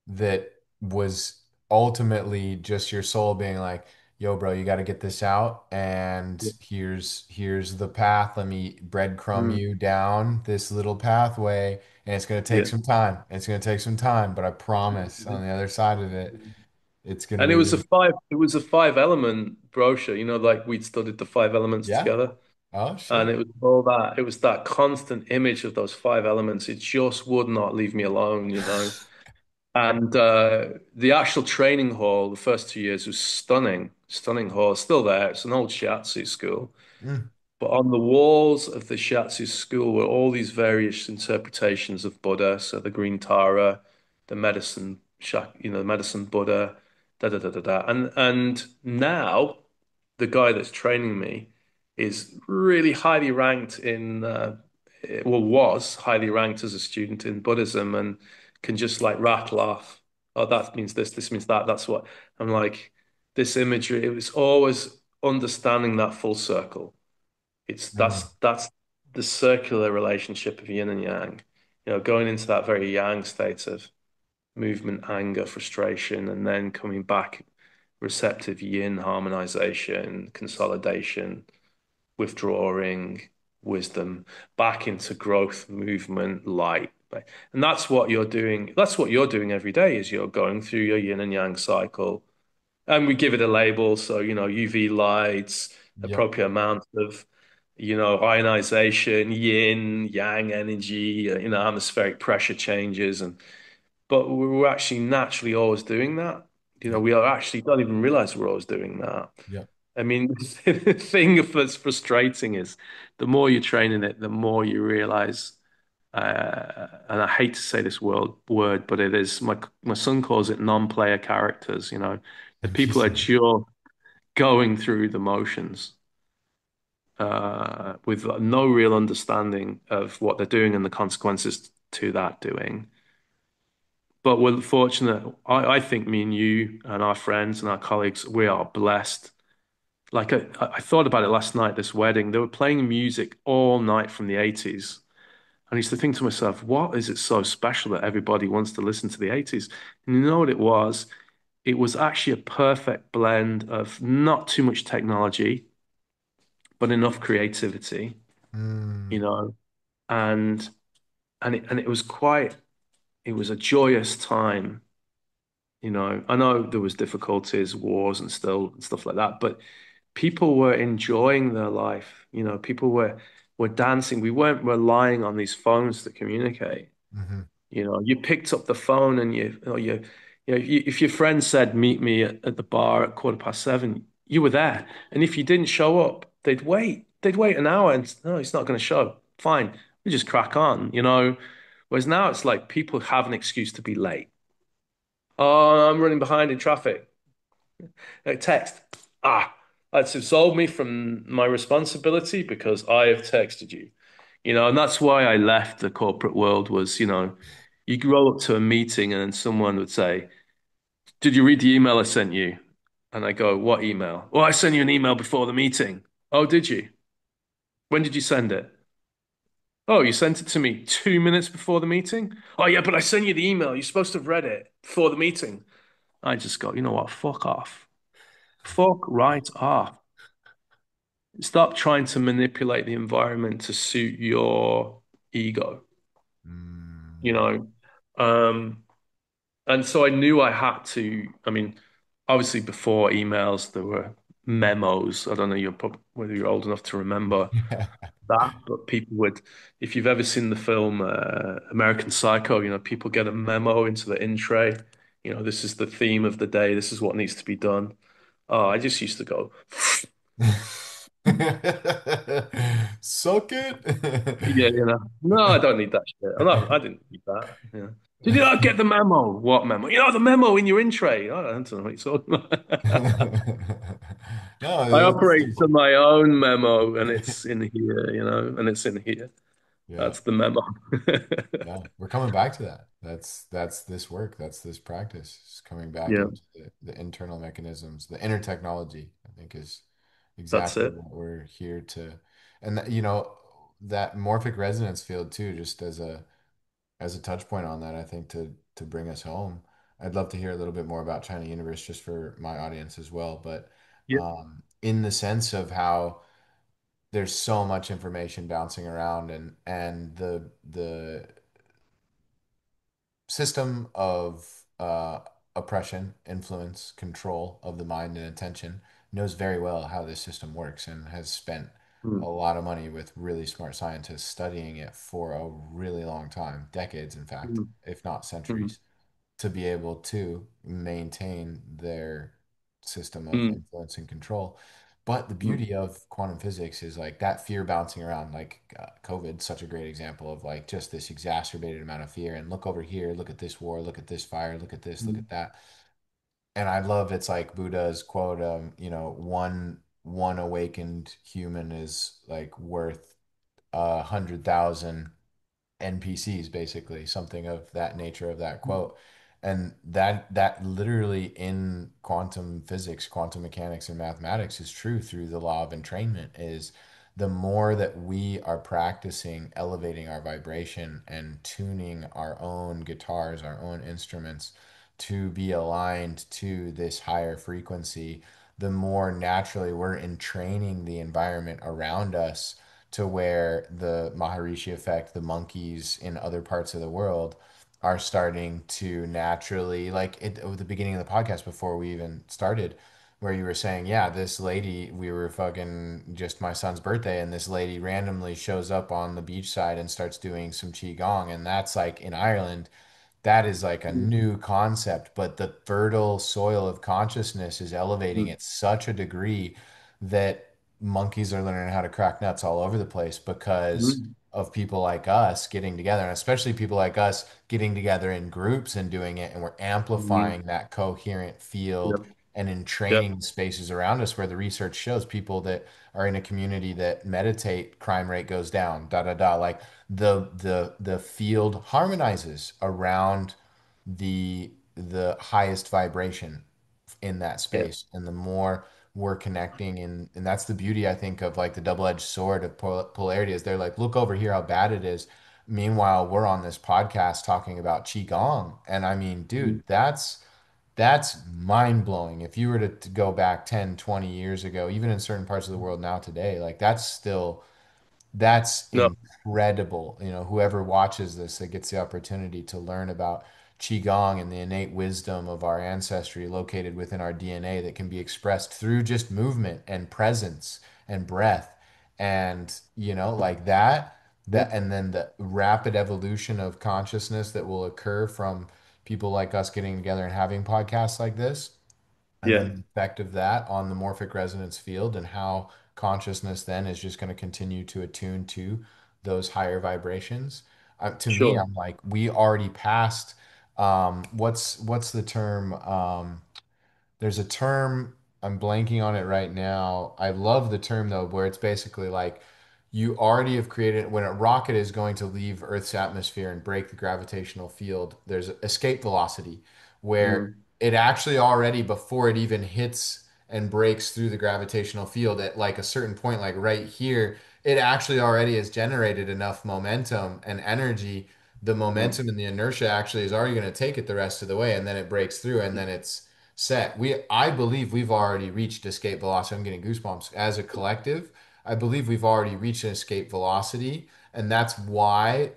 that was ultimately just your soul being like, yo, bro, you got to get this out. And yeah. here's the path. Let me breadcrumb Mm, you down this little pathway. And it's going to take yeah. some time. It's going to take some time, but I promise on Mhm. the other side of it, it's going to And be really, it was a 5 element brochure, like we'd studied the 5 elements yeah. together. Oh, And shit. it was that constant image of those 5 elements. It just would not leave me alone. And the actual training hall, the first 2 years was stunning, stunning hall. It's still there. It's an old shiatsu school. Mm, But on the walls of the shiatsu school were all these various interpretations of Buddha. So the green Tara, the medicine, the medicine Buddha, da da da da da. And now the guy that's training me is really highly ranked was highly ranked as a student in Buddhism and can just like rattle off, oh, that means this means that. That's what I'm like, this imagery. It was always understanding that full circle. It's mm, that's the circular relationship of yin and yang. Going into that very yang state of movement, anger, frustration, and then coming back receptive yin harmonization, consolidation, withdrawing, wisdom, back into growth, movement, light. And that's what you're doing. That's what you're doing every day is you're going through your yin and yang cycle. And we give it a label. So, UV lights, yep. appropriate amount of, ionization, yin, yang energy, atmospheric pressure changes. But we're actually naturally always doing that. Yep. We are actually don't even realize we're always doing that. Yep. I mean, the thing that's frustrating is the more you're training it, the more you realize, and I hate to say this word, but it is my son calls it non-player characters, the people are Interesting. just going through the motions with no real understanding of what they're doing and the consequences to that doing. But we're fortunate. I think me and you and our friends and our colleagues, we are blessed. Like I thought about it last night, this wedding, they were playing music all night from the 80s. And I used to think to myself, what is it so special that everybody wants to listen to the 80s? And you know what it was? it was actually a perfect blend of not too much technology, but enough creativity, you Mm. know, and and it was quite it was a joyous time, you know. I know there was difficulties, wars and still and stuff like that, but people were enjoying their life, you know, people were dancing. We weren't relying on these phones to communicate. Hmm. You know, you picked up the phone and if your friend said, meet me at the bar at 7:15, you were there. And if you didn't show up, they'd wait. They'd wait an hour and no, he's not going to show. Fine. We just crack on, you know. Whereas now it's like people have an excuse to be late. Oh, I'm running behind in traffic. Like text. Ah, that's absolved me from my responsibility because I have texted you. You know, and that's why I left the corporate world was, you know, you could roll up to a meeting and then someone would say, did you read the email I sent you? And I go, what email? Well, I sent you an email before the meeting. Oh, did you? When did you send it? Oh, you sent it to me 2 minutes before the meeting? Oh, yeah, but I sent you the email. You're supposed to have read it before the meeting. I just go, you know what? Fuck off. Fuck right off. Stop trying to manipulate the environment to suit your ego, you Mm. know? Um, And so I knew I had to. I mean, obviously before emails, there were memos. I don't know whether you're old enough to remember that, but people would, if you've ever seen the film American Psycho, you know, people get a memo into the in tray. You know, this is the theme of the day. This is what needs to be done. Oh, I just used to go, Suck it. yeah, you know, no, I don't need that shit. I didn't need that. Yeah. Did you not get the memo? What memo? You know, the memo in your in tray. I don't know what you're talking about. I No, that's operate to simple. my own memo and it's in here, you know, and it's in here. Yeah. That's the memo. Yeah, we're coming back to that. That's this work. That's this practice. It's coming back Yeah, into the internal mechanisms. The inner technology, I think, is that's exactly it. what we're here to. And that, that morphic resonance field too, just as a touch point on that, I think to bring us home. I'd love to hear a little bit more about China Universe just for my audience as well. But Yeah. in the sense of how there's so much information bouncing around and the system of oppression, influence, control of the mind and attention knows very well how this system works and has spent a Mm, lot of money with really smart scientists studying it for a really long time, decades, in fact, mm, if not mm, centuries, to be able to maintain their system of mm, influence and control. But the mm, beauty of quantum physics is like that fear bouncing around, like COVID, such a great example of like just this exacerbated amount of fear. And look over here, look at this war, look at this fire, look at this, look mm, at that. And I love it's like Buddha's quote, one awakened human is like worth 100,000 NPCs, basically, something of that nature of that mm, quote. And that literally in quantum physics, quantum mechanics, and mathematics is true through the law of entrainment is the more that we are practicing elevating our vibration and tuning our own guitars, our own instruments to be aligned to this higher frequency, the more naturally we're entraining the environment around us to where the Maharishi effect, the monkeys in other parts of the world are starting to naturally, like at the beginning of the podcast before we even started, where you were saying, yeah, this lady, we were fucking just my son's birthday, and this lady randomly shows up on the beach side and starts doing some qigong, and that's like in Ireland that is like a mm, new concept, but the fertile soil of consciousness is elevating mm, at such a degree that monkeys are learning how to crack nuts all over the place because mm. of people like us getting together, and especially people like us getting together in groups and doing it, and we're Mm. amplifying that coherent field Yep. and in Yep. training the spaces around us where the research shows people that are in a community that meditate, crime rate goes down, da da da. Like the field harmonizes around the highest vibration in that Yeah. space, and the more we're connecting, and that's the beauty I think of like the double-edged sword of polarity is they're like, look over here how bad it is. Meanwhile, we're on this podcast talking about qigong, and I mean, Mm, dude, that's That's mind blowing. If you were to go back 10, 20 years ago, even in certain parts of the world now today, like that's No, incredible. You know, whoever watches this that gets the opportunity to learn about Qigong and the innate wisdom of our ancestry located within our DNA that can be expressed through just movement and presence and breath. And, you know, like that, and then the rapid evolution of consciousness that will occur from people like us getting together and having podcasts like this. And then yeah, the effect of that on the morphic resonance field and how consciousness then is just going to continue to attune to those higher vibrations. To me, sure. I'm like, we already passed. What's the term? There's a term, I'm blanking on it right now. I love the term though, where it's basically like you already have created when a rocket is going to leave Earth's atmosphere and break the gravitational field, there's escape velocity where Mm, it actually already before it even hits and breaks through the gravitational field at like a certain point, like right here, it actually already has generated enough momentum and energy. The mm, momentum and the inertia actually is already going to take it the rest of the way, and then it breaks through, and then it's set. I believe we've already reached escape velocity. I'm getting goosebumps. As a collective, I believe we've already reached an escape velocity, and that's why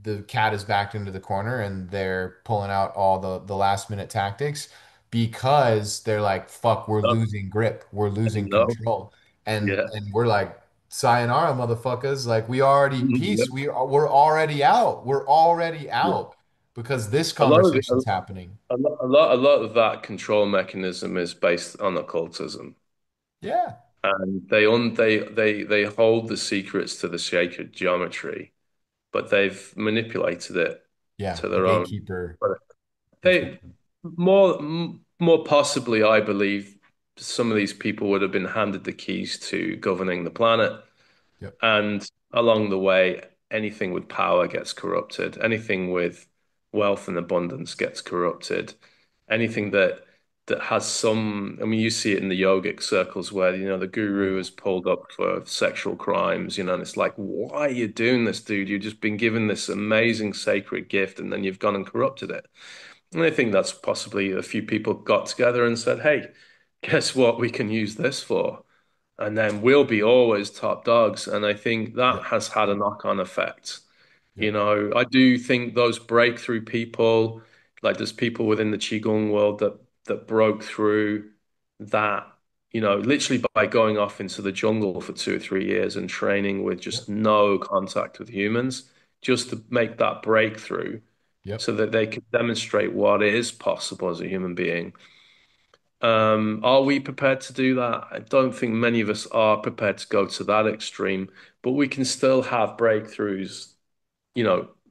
the cat is backed into the corner and they're pulling out all the last minute tactics because they're like, fuck, we're no, losing grip, we're losing no, control. And yeah, we're like, sayonara, motherfuckers. Like we already yeah. peace. We're already out. We're already Yeah. out because this A lot of it, conversation's happening. a lot of that control mechanism is based on occultism, Yeah. and they hold the secrets to the sacred geometry, but they've manipulated it Yeah, to the their own. gatekeeper But they perspective. more possibly, I believe, some of these people would have been handed the keys to governing the planet. Yep. And along the way, anything with power gets corrupted. Anything with wealth and abundance gets corrupted. Anything that has some, I mean, you see it in the yogic circles where, the Oh guru yeah. is pulled up for sexual crimes, and it's like, why are you doing this, dude? You've just been given this amazing sacred gift and then you've gone and corrupted it. And I think that's possibly a few people got together and said, hey, guess what we can use this for? And then we'll be always top dogs. And I think that Yep. has had a knock-on effect. Yep. I do think those breakthrough people, like there's people within the Qigong world that broke through that, literally by going off into the jungle for 2 or 3 years and training with just Yep. no contact with humans, just to make that breakthrough Yep. so that they can demonstrate what is possible as a human being. Are we prepared to do that? I don't think many of us are prepared to go to that extreme, but we can still have breakthroughs,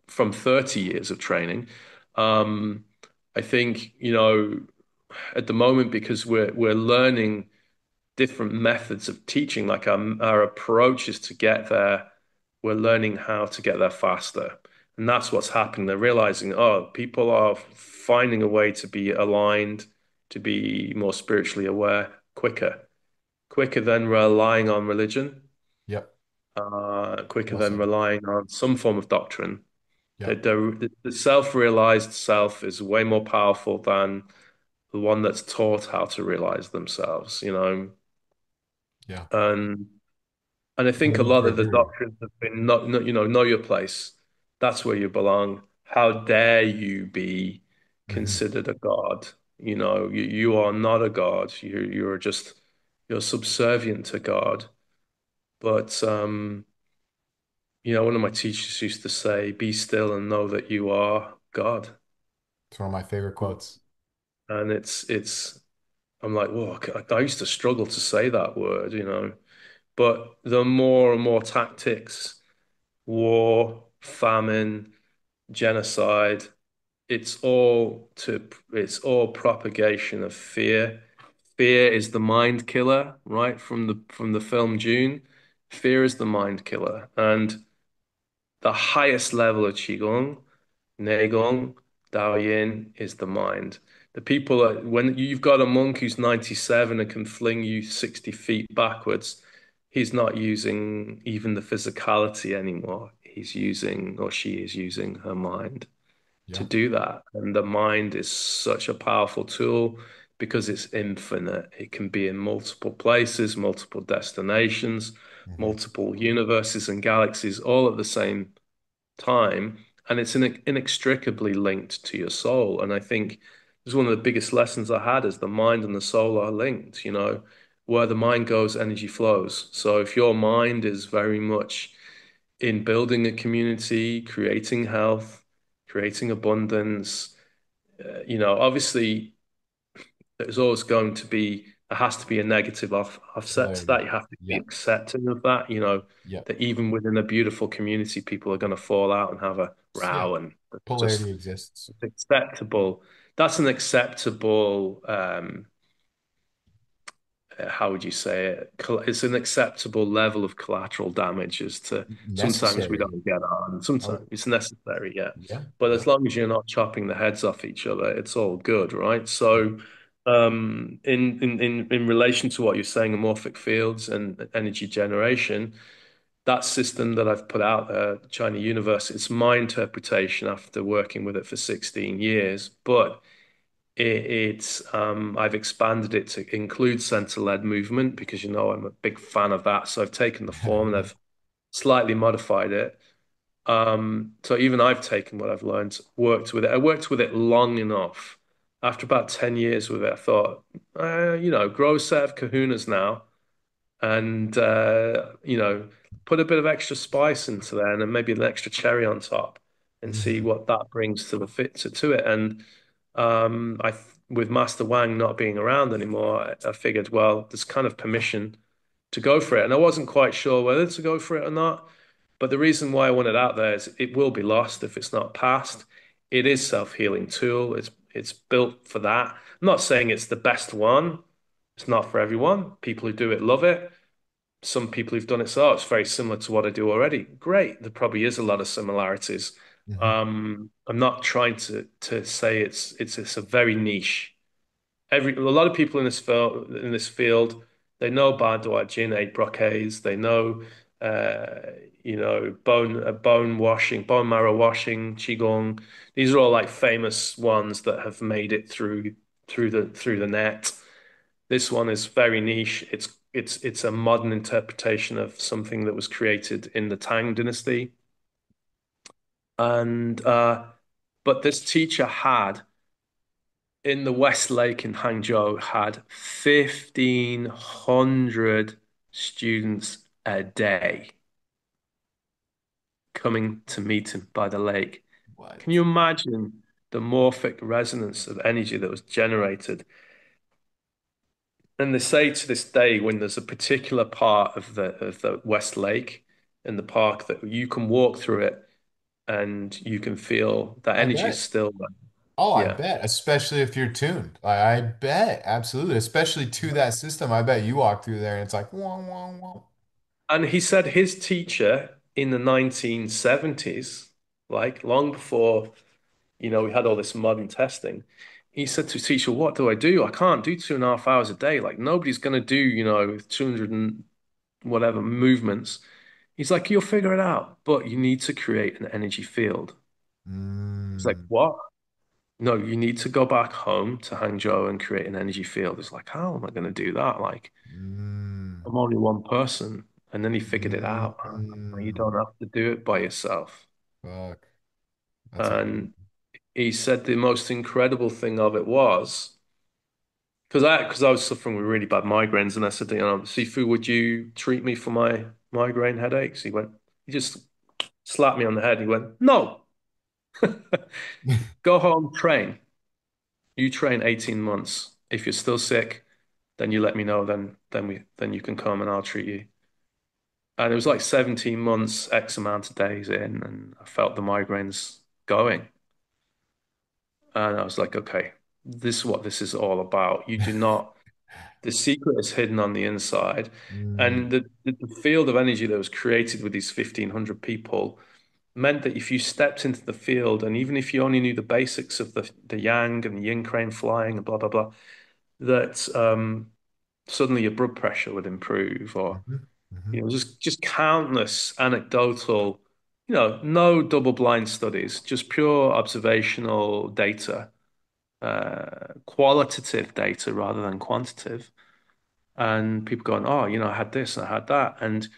from 30 years of training. Um, I think, at the moment, because we're learning different methods of teaching, like our approaches to get there, we're learning how to get there faster. And that's what's happening. They're realizing, oh, people are finding a way to be aligned, to be more spiritually aware quicker than relying on religion, Yep. quicker Well than said. relying on some form of doctrine. Yep. The self-realized self is way more powerful than the one that's taught how to realize themselves. Yeah. And And I think a Learning lot through of the doing. doctrines have been know your place. That's where you belong. How dare you be Hmm. considered a god? You are not a god. You're subservient to God. But one of my teachers used to say, "Be still and know that you are God." It's one of my favorite quotes. And I'm like, whoa, I used to struggle to say that word. But the more and more tactics, war, famine, genocide. It's all propagation of fear. Fear is the mind killer, right? From the film June. Fear is the mind killer. And the highest level of Qigong, Neigong, Daoyin is the mind. When you've got a monk who's 97 and can fling you 60 feet backwards, he's not using even the physicality anymore. He's using, or she is using her mind. to Yeah. do that. And the mind is such a powerful tool because it's infinite. It can be in multiple places, multiple destinations, Hmm. multiple universes and galaxies all at the same time. And it's inextricably linked to your soul. And I think this is one of the biggest lessons I had is the mind and the soul are linked, where the mind goes, energy flows. So if your mind is very much in building a community, creating health, creating abundance, obviously there's always going to be, there has to be a negative offset to Polarity. that. You have to be Yeah. accepting of that, Yeah. that even within a beautiful community, people are going to fall out and have a Yeah. row, and it's Polarity just exists. it's acceptable. That's an acceptable, how would you say it? It's an acceptable level of collateral damage as to sometimes we Necessary. don't get on. I would, Sometimes it's necessary, yeah. yeah. But Yeah. as long as you're not chopping the heads off each other, it's all good, right? Yeah. So, in relation to what you're saying, amorphic fields and energy generation, that system that I've put out there, China Universe, it's my interpretation after working with it for 16 years, but I've expanded it to include center-led movement because I'm a big fan of that. So I've taken the form and I've slightly modified it. So even I've taken what I've learned, worked with it. I worked with it long enough. After about 10 years with it, I thought, grow a set of kahunas now and put a bit of extra spice into there and then maybe an extra cherry on top and see Hmm. what that brings to the fit to it. And I with Master Wang not being around anymore, I figured, well, there's kind of permission to go for it. And I wasn't quite sure whether to go for it or not. But the reason why I want it out there is it will be lost if it's not passed. It is self-healing tool. It's built for that. I'm not saying it's the best one. It's not for everyone. People who do it love it. Some people who've done it so, it's very similar to what I do already. Great. There probably is a lot of similarities. Hmm. I'm not trying to say it's a very niche. A lot of people in this field, they know Bhadwa Jin, eight brocades. They know, bone washing, bone marrow washing, qigong. These are all like famous ones that have made it through the net. This one is very niche. It's a modern interpretation of something that was created in the Tang dynasty. And but this teacher had in the West Lake in Hangzhou had 1,500 students a day coming to meet him by the lake. Can What? you imagine the morphic resonance of energy that was generated? And they say to this day, when there's a particular part of the West Lake in the park that you can walk through it and you can feel that I energy is bet. still there. Oh, I Yeah. bet. Especially if you're tuned. I bet. Absolutely. Especially to that system. I bet you walk through there and it's like, wah, wah, wah. And he said his teacher in the 1970s, like long before, we had all this modern testing, he said to his teacher, what do I do? I can't do 2.5 hours a day. Like nobody's going to do, 200 and whatever movements. He's like, you'll figure it out, but you need to create an energy field. He's like, Mm, what? No, you need to go back home to Hangzhou and create an energy field. It's like, how am I going to do that? Like, mm, I'm only one person. And then he figured it out. You mm. don't have to do it by yourself. Fuck. That's incredible. And he said the most incredible thing of it was because I was suffering with really bad migraines, and I said, Sifu, would you treat me for my migraine headaches? He just slapped me on the head. He went, no, go home, train. You train 18 months. If you're still sick, then you let me know. Then you can come and I'll treat you. And it was like 17 months, X amount of days in, and I felt the migraines going. And I was like, okay, this is what this is all about. You do not, the secret is hidden on the inside. Mm, And the field of energy that was created with these 1,500 people meant that if you stepped into the field, and even if you only knew the basics of the yang and the yin crane flying and blah, blah, blah, that suddenly your blood pressure would improve, or mhm, mhm. just countless anecdotal. no double-blind studies, just pure observational data, qualitative data rather than quantitative. And people going, oh, I had this and I had that. And,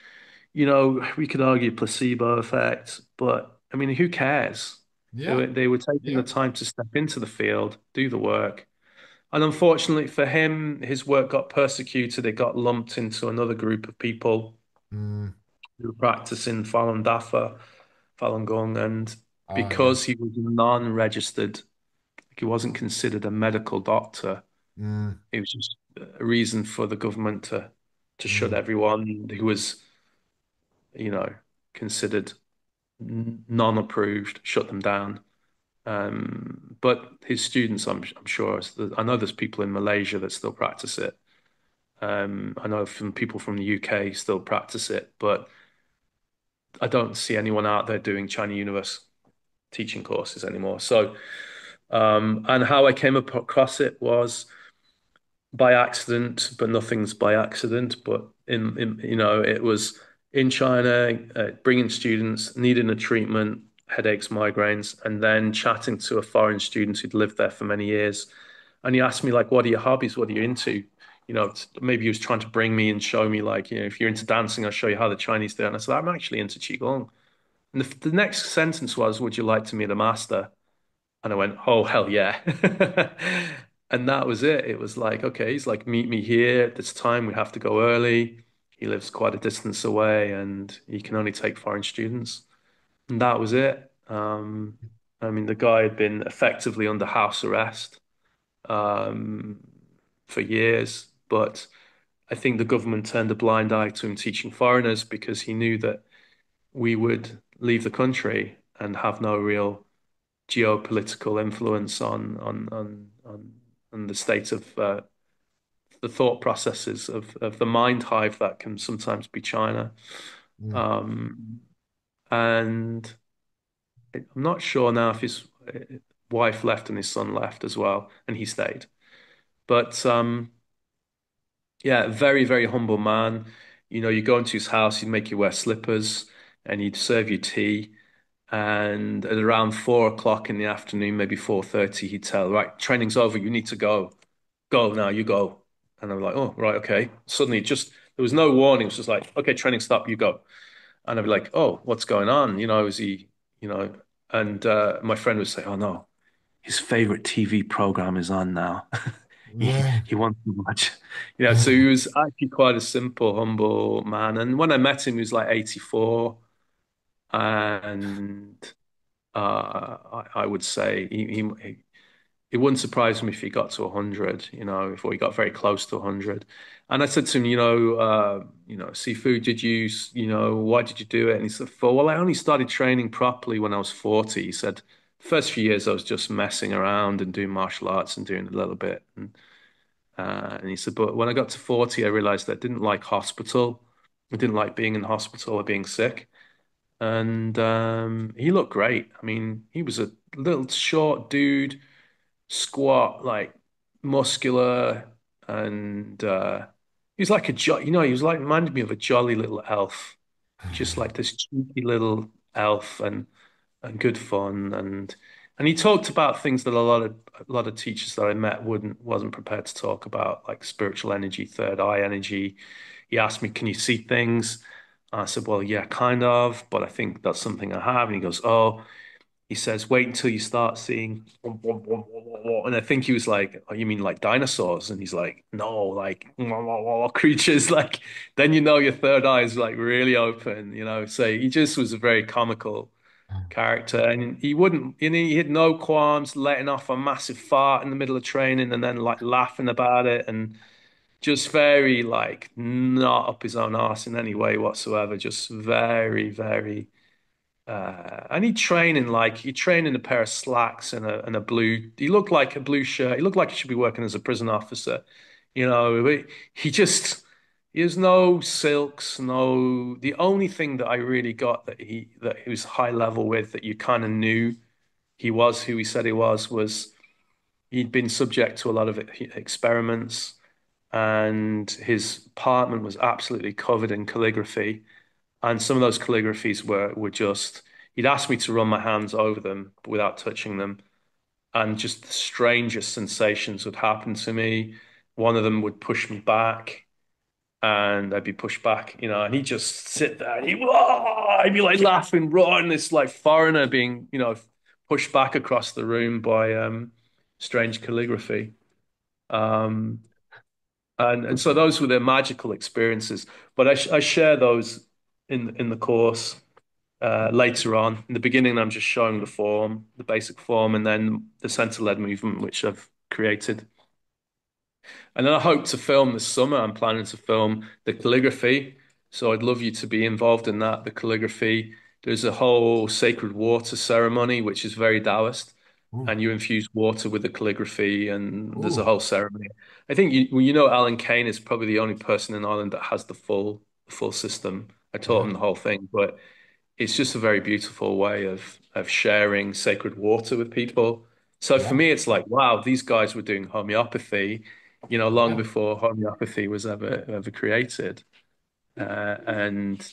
we could argue placebo effect, but I mean, who cares? Yeah. They were taking the Yeah. time to step into the field, do the work. And unfortunately for him, his work got persecuted. It got lumped into another group of people Mm. who were practicing Falun Dafa, Falun Gong. And Oh yeah. because he was non-registered, he wasn't considered a medical doctor. Mm. It was just a reason for the government to shut Mm. everyone who was, you know, considered non-approved, shut them down. But his students, I'm sure, I know there's people in Malaysia that still practice it. I know from people from the UK still practice it, but I don't see anyone out there doing China Universe teaching courses anymore. So, and how I came across it was by accident, but nothing's by accident. But it was in China, bringing students needing a treatment, headaches, migraines, and then chatting to a foreign student who'd lived there for many years. And he asked me like, "What are your hobbies? What are you into?" Maybe he was trying to bring me and show me like, if you're into dancing, I'll show you how the Chinese do it. And I said, "I'm actually into Qigong." And the next sentence was, "Would you like to meet a master?" And I went, "Oh, hell yeah." And that was it. It was like, okay, he's like, "Meet me here at this time. We have to go early." He lives quite a distance away and he can only take foreign students. And that was it. I mean, the guy had been effectively under house arrest um, for years, but I think the government turned a blind eye to him teaching foreigners because he knew that we would leave the country and have no real geopolitical influence on the state of the thought processes of the mind hive that can sometimes be China. Mm. Um, and I'm not sure now if his wife left and his son left as well, and he stayed. But yeah, very, very humble man. You go into his house, he'd make you wear slippers and he'd serve you tea. And at around 4 o'clock in the afternoon, maybe 4:30, he'd tell, right, training's over, you need to go. Go now, you go. And I'm like, oh, right, okay. Suddenly just there was no warning. It was just like, okay, training stop, you go. And I'd be like, oh, what's going on? Is he, and my friend would say, oh no, his favorite TV program is on now. He wants to watch. So he was actually quite a simple, humble man. And when I met him, he was like 84. And I would say it wouldn't surprise me if he got to 100, before he got very close to 100. And I said to him, seafood, why did you do it? And he said, well, I only started training properly when I was 40. He said, first few years I was just messing around and doing martial arts and doing a little bit. And he said, but when I got to 40, I realized I didn't like hospital. I didn't like being in hospital or being sick. And he looked great. I mean, he was a little short dude, squat, like muscular, and he was like he was like reminded me of a jolly little elf, just like this cheeky little elf, and good fun, and he talked about things that a lot of teachers that I met wasn't prepared to talk about, like spiritual energy, third eye energy. He asked me, "Can you see things?" I said, "Well, yeah, kind of, but I think that's something I have." And he goes, "Oh." He says, "Wait until you start seeing," and I think he was like, "Oh, you mean like dinosaurs?" And he's like, "No, like creatures." Like then your third eye is like really open. So he just was a very comical character, and he wouldn't, he had no qualms letting off a massive fart in the middle of training and then like laughing about it, and just very like not up his own arse in any way whatsoever. Just very, very. And he trained in a pair of slacks and a blue. He looked like a blue shirt. He looked like he should be working as a prison officer. But he has no silks, no. The only thing that I really got that he was high level with, that you kind of knew he was who he said he was he'd been subject to a lot of experiments, and his apartment was absolutely covered in calligraphy, and some of those calligraphies were just he'd ask me to run my hands over them without touching them, and just the strangest sensations would happen to me. One of them would push me back, and I'd be pushed back, and he'd just sit there and I'd be like laughing, roaring, this like foreigner being, pushed back across the room by strange calligraphy. Um, and so those were the magical experiences. But I share those in the course later on. In the beginning, I'm just showing the form, the basic form, and then the center-led movement, which I've created. And then I hope to film this summer. I'm planning to film the calligraphy. So I'd love you to be involved in that, the calligraphy. There's a whole sacred water ceremony, which is very Taoist. Ooh, And you infuse water with the calligraphy, and there's a ooh, whole ceremony. I think Alan Kane is probably the only person in Ireland that has the full system. I taught yeah, him the whole thing, but it's just a very beautiful way of sharing sacred water with people. So for yeah, me, it's like, wow, these guys were doing homeopathy, long yeah, before homeopathy was ever created. And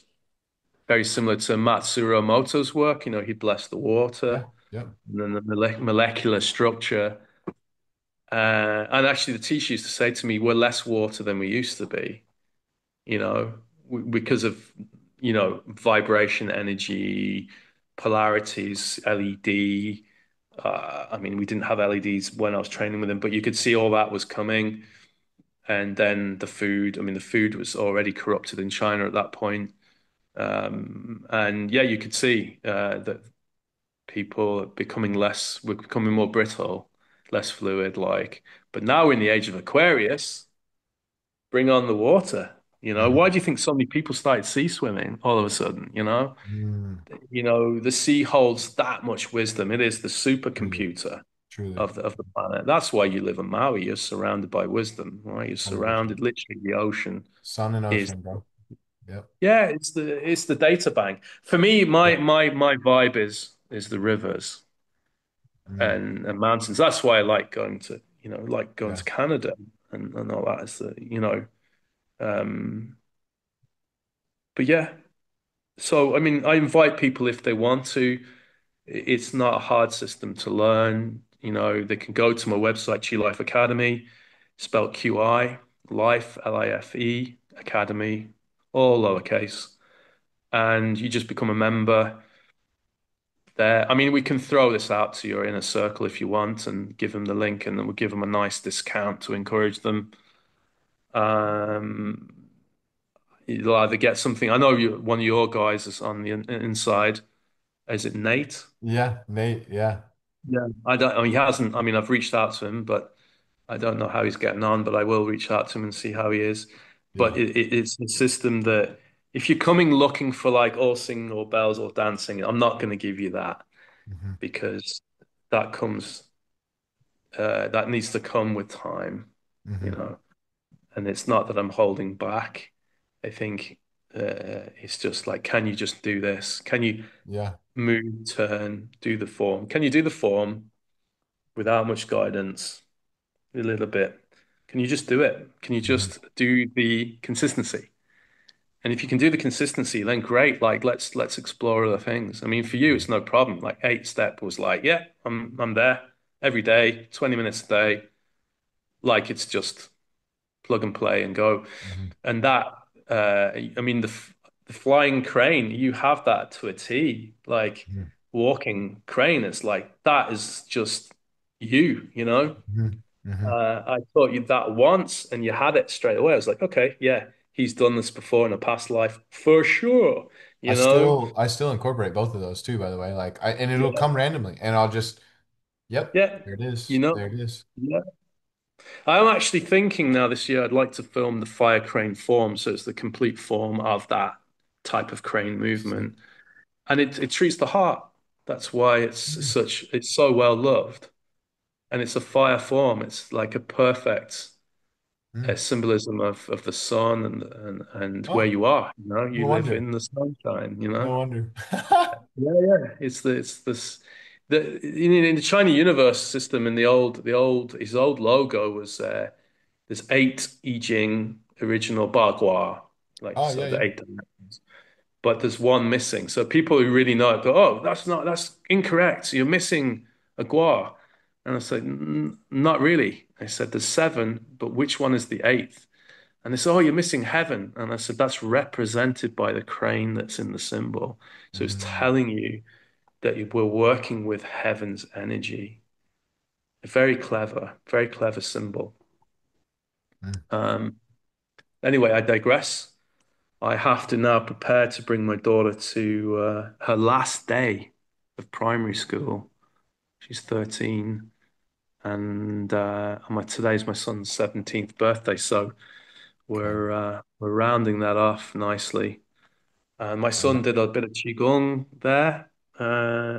very similar to Matsuro Emoto's work, he blessed the water yeah, yeah. and then the molecular structure. And actually, the teacher used to say to me, we're less water than we used to be, you know, because of, vibration, energy, polarities, LED. I mean, we didn't have LEDs when I was training with them, but you could see all that was coming. And then the food, I mean, the food was already corrupted in China at that point. And yeah, you could see that people are becoming we're becoming more brittle, less fluid, like. But now we're in the age of Aquarius, bring on the water. Why Mhm. do you think so many people started sea swimming all of a sudden? Mm, The sea holds that much wisdom. It is the truly, supercomputer truly, of the planet. That's why you live in Maui. You're surrounded by wisdom, right? You're 100%. surrounded, literally, the ocean Sun and is, ocean, bro. Yep. yeah, it's the data bank. For me, my Yep. my my vibe is the rivers Mm, and mountains. That's why I like going yeah. to Canada and all that. Um, but yeah. So, I mean, I invite people if they want to. It's not a hard system to learn. They can go to my website, Chi Life Academy, spelled QI, Life, Life, Academy, all lowercase. And you just become a member there. I mean, we can throw this out to your inner circle if you want and give them the link, and then we'll give them a nice discount to encourage them. Um, you'll either get something. I know one of your guys is on the inside. Is it Nate? Yeah, Nate. Yeah. Yeah. I don't. I mean, he hasn't. I mean, I've reached out to him, but I don't know how he's getting on. But I will reach out to him and see how he is. But Yeah. it's a system that if you're coming looking for like all singing or bells or dancing, I'm not going to give you that Hmm. because that comes that needs to come with time, you Hmm. know. And it's not that I'm holding back. I think it's just like, can you just do this? Can you Yeah. move, turn, do the form? Can you do the form without much guidance? A little bit. Can you just do it? Can you Hmm. just do the consistency? And if you can do the consistency, then great. Like let's explore other things. I mean, for you, it's no problem. Like 8 step was like, yeah, I'm there every day, 20 minutes a day. Like it's just plug and play and go. Hmm. And that, I mean, the flying crane, you have that to a T. Like Hmm. walking crane, it's like that is just you. Hmm. Hmm. I taught you that once and you had it straight away. I was like, okay, yeah, he's done this before in a past life for sure, you know? I still incorporate both of those too, by the way. Like and it'll Yeah, come randomly and I'll just, yep, yeah, there it is. you know? There it is. Yeah. I'm actually thinking now this year I'd like to film the fire crane form, so it's the complete form of that type of crane Sick. movement. And it treats the heart. That's why Mm, it's so well loved. And it's a fire form. It's like a perfect mm. symbolism of the sun and where Oh, you are. You no live wonder. in the sunshine. No wonder. Yeah, yeah. It's this in the China universe system in the old his old logo was there's 8 I Ching original Bagua, like Oh, so yeah, the yeah. 8 dimensions. but there's one missing. So people who really know it go, oh, that's incorrect. So you're missing a gua. And I said, Not really. I said, there's seven, but which one is the eighth? And they said, oh, you're missing heaven. And I said, that's represented by the crane that's in the symbol. So it's Mm, telling you that we're working with heaven's energy. A very clever symbol. mm. Um, anyway, I digress. I have to now prepare to bring my daughter to her last day of primary school. She's 13, and today's my son's 17th birthday, so Okay. we're rounding that off nicely. My Yeah. son did a bit of qigong there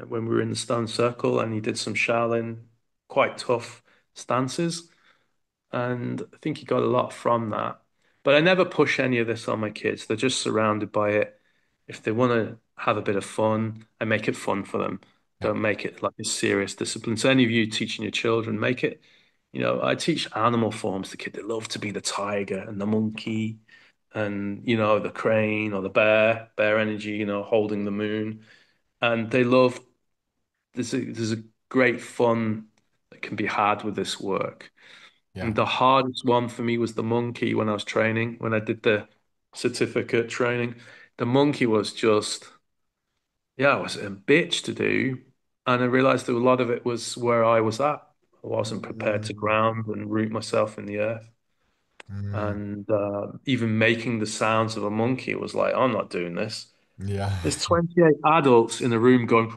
when we were in the stone circle, and he did some Shaolin, quite tough stances. And I think he got a lot from that. But I never push any of this on my kids. They're just surrounded by it. If they want to have a bit of fun, I make it fun for them. Yeah. Don't make it like a serious discipline. So any of you teaching your children, make it, I teach animal forms to kids. They love to be the tiger and the monkey and, the crane or the bear energy, holding the moon. And they love, there's a great fun that can be had with this work. Yeah. And the hardest one for me was the monkey when I was training, when I did the certificate training. The monkey was just, yeah, it was a bitch to do. And I realized that a lot of it was where I was at. I wasn't prepared to Mm, ground and root myself in the earth. mm. And even making the sounds of a monkey was like, I'm not doing this. Yeah. There's 28 adults in a room going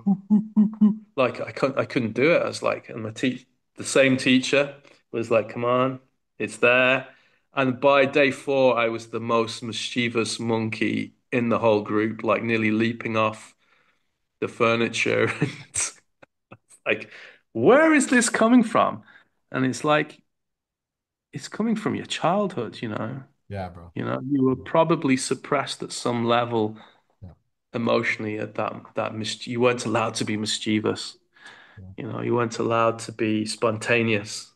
like I couldn't do it. I was like, and the same teacher was like, come on, it's there. And by day four, I was the most mischievous monkey in the whole group, like nearly leaping off the furniture. Like, where is this coming from? And it's like, it's coming from your childhood, you know. Yeah, bro. You were probably suppressed at some level Yeah. emotionally at you weren't allowed to be mischievous. Yeah. You weren't allowed to be spontaneous.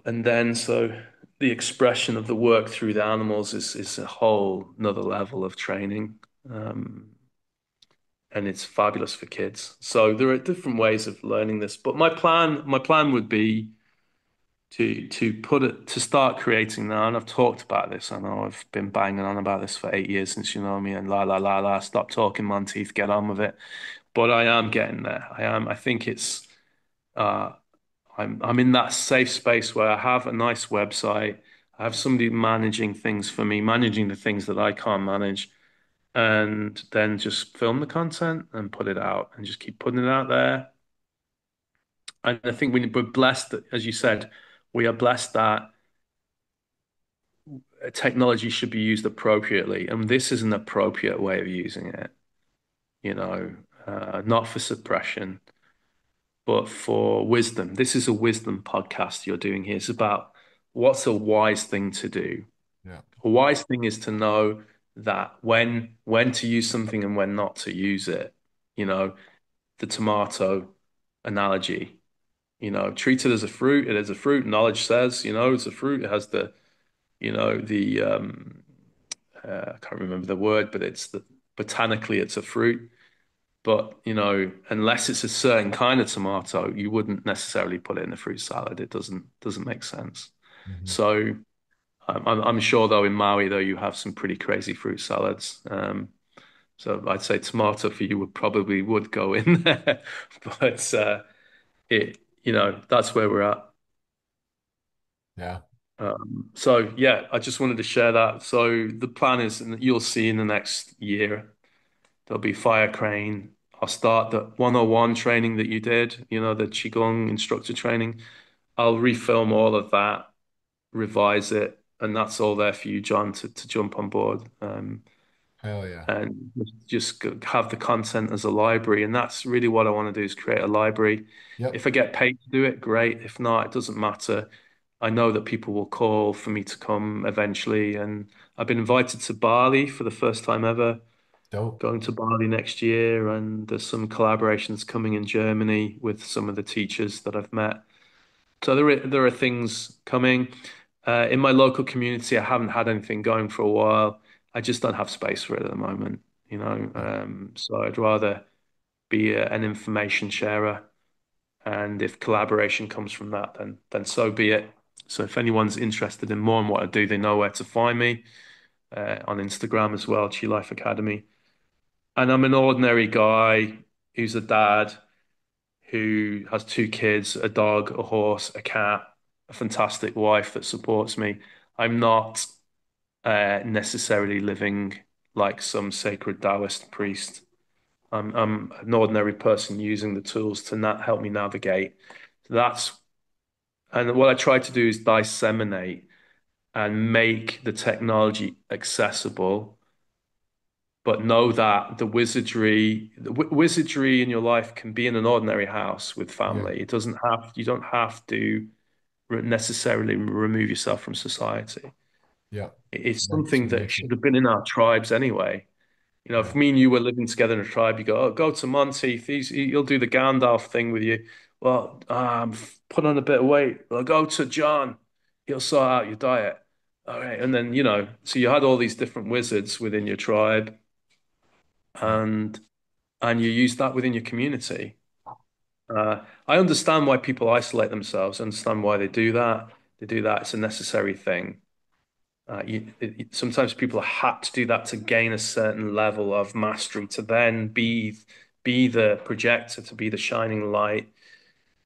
And then so the expression of the work through the animals is a whole another level of training. Um, and it's fabulous for kids. So there are different ways of learning this, but my plan would be to start creating now. And I've talked about this. I know I've been banging on about this for 8 years since you know me and la la la la. Stop talking, Monteith, get on with it. But I am getting there. I am. I think it's uh I'm in that safe space where I have a nice website. I have somebody managing things for me, managing the things that I can't manage, and then just film the content and put it out and just keep putting it out there. And I think we're blessed that, as you said, we are blessed that technology should be used appropriately, and this is an appropriate way of using it. Not for suppression, but for wisdom. This is a wisdom podcast you're doing here. It's about what's a wise thing to do. Yeah. A wise thing is to know that when to use something and when not to use it. You know, the tomato analogy. Treat it as a fruit. It is a fruit. Knowledge says, it's a fruit. It has I can't remember the word, but botanically it's a fruit. But, unless it's a certain kind of tomato, you wouldn't necessarily put it in a fruit salad. It doesn't make sense. Hmm. So I'm sure though in Maui though you have some pretty crazy fruit salads. So I'd say tomato for you would go in there, but that's where we're at. Yeah. So yeah, I just wanted to share that. So the plan is, and you'll see in the next year, there'll be fire crane. I'll start the 101 training that you did, the Qigong instructor training. I'll refilm all of that, revise it, and that's all there for you, John, to jump on board. Hell yeah. And just have the content as a library. And that's really what I want to do is create a library. Yep. If I get paid to do it, great. If not, it doesn't matter. I know that people will call for me to come eventually. And I've been invited to Bali for the first time ever, Dope. going to Bali next year. And there's some collaborations coming in Germany with some of the teachers that I've met. So there are things coming. In my local community, I haven't had anything going for a while. I just don't have space for it at the moment, you know. So I'd rather be an information sharer, and if collaboration comes from that, then so be it. So if anyone's interested in more in what I do, they know where to find me on Instagram as well, Chi Life Academy. And I'm an ordinary guy who's a dad who has two kids, a dog, a horse, a cat, a fantastic wife that supports me. I'm not necessarily living like some sacred Taoist priest. I'm an ordinary person using the tools to help me navigate. That's and what I try to do is disseminate and make the technology accessible, but know that the wizardry in your life can be in an ordinary house with Yeah. family. You don't have to necessarily remove yourself from society. Yeah. It's Makes something that makes should it. have been in our tribes anyway. You know, if Yeah. me and you were living together in a tribe, you go, oh, go to Monteith. He'll do the Gandalf thing with you. Well, put on a bit of weight. Well, go to John. He'll sort out your diet. All right. And then, so you had all these different wizards within your tribe Yeah. and you use that within your community. I understand why people isolate themselves. I understand why they do that. They do that. It's a necessary thing. Sometimes people have to do that to gain a certain level of mastery to then be the projector, to be the shining light.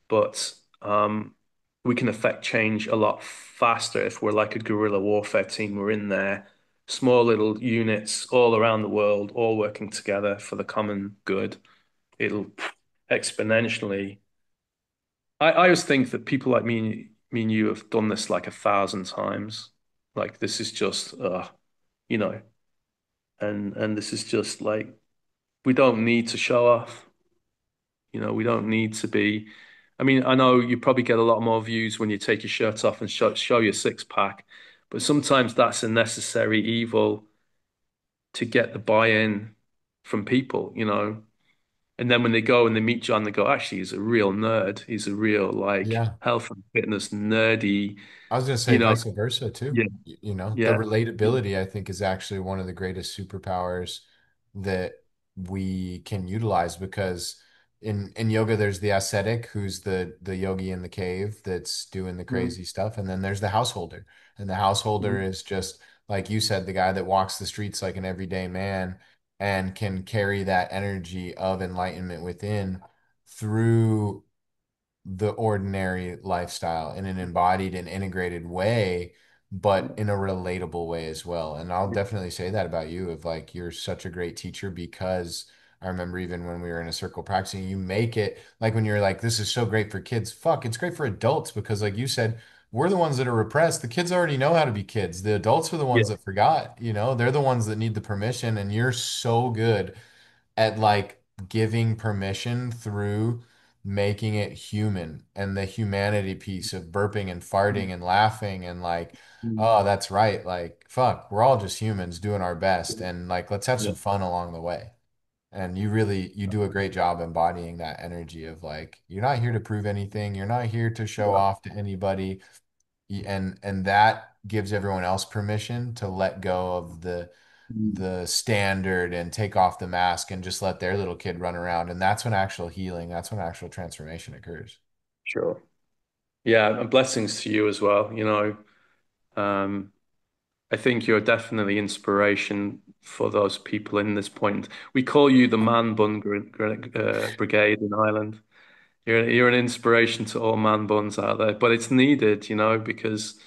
But we can affect change a lot faster if we're like a guerrilla warfare team. We're in there, small little units all around the world, all working together for the common good. It'll exponentially. I always think that people like me and you have done this like 1,000 times. Like this is just, you know, and this is just like we don't need to show off. We don't need to be. I mean, I know you probably get a lot more views when you take your shirt off and show your six pack, but sometimes that's a necessary evil to get the buy-in from people. And then when they go and they meet John, they go, actually, he's a real nerd. He's a real like Yeah. health and fitness nerdy, I was going to say you know. vice versa too. Yeah, You know, the yeah, relatability I think is actually one of the greatest superpowers that we can utilize because in yoga there's the ascetic who's the yogi in the cave that's doing the mm, crazy stuff, and then there's the householder. And the householder mm, is just like you said, the guy that walks the streets like an everyday man and can carry that energy of enlightenment within through the ordinary lifestyle in an embodied and integrated way, but in a relatable way as well. And I'll definitely say that about you of like you're such a great teacher because I remember even when we were in a circle practicing, you make it like when you're like, this is so great for kids. Fuck, it's great for adults because like you said, we're the ones that are repressed. The kids already know how to be kids. The adults are the yeah, ones that forgot, they're the ones that need the permission. And you're so good at like giving permission through making it human and the humanity piece of burping and farting and laughing and like, mm, oh, that's right. Like, fuck, we're all just humans doing our best and like let's have yeah, some fun along the way. And you do a great job embodying that energy of like, you're not here to prove anything. You're not here to show yeah. off to anybody. And that gives everyone else permission to let go of Mm, the standard and take off the mask and just let their little kid run around. And that's when actual healing, that's when actual transformation occurs. sure. Yeah, and blessings to you as well. Um, I think you're definitely inspiration for those people in this point. We call you the Man Bun Brigade in Ireland. You're an inspiration to all man buns out there, but it's needed, because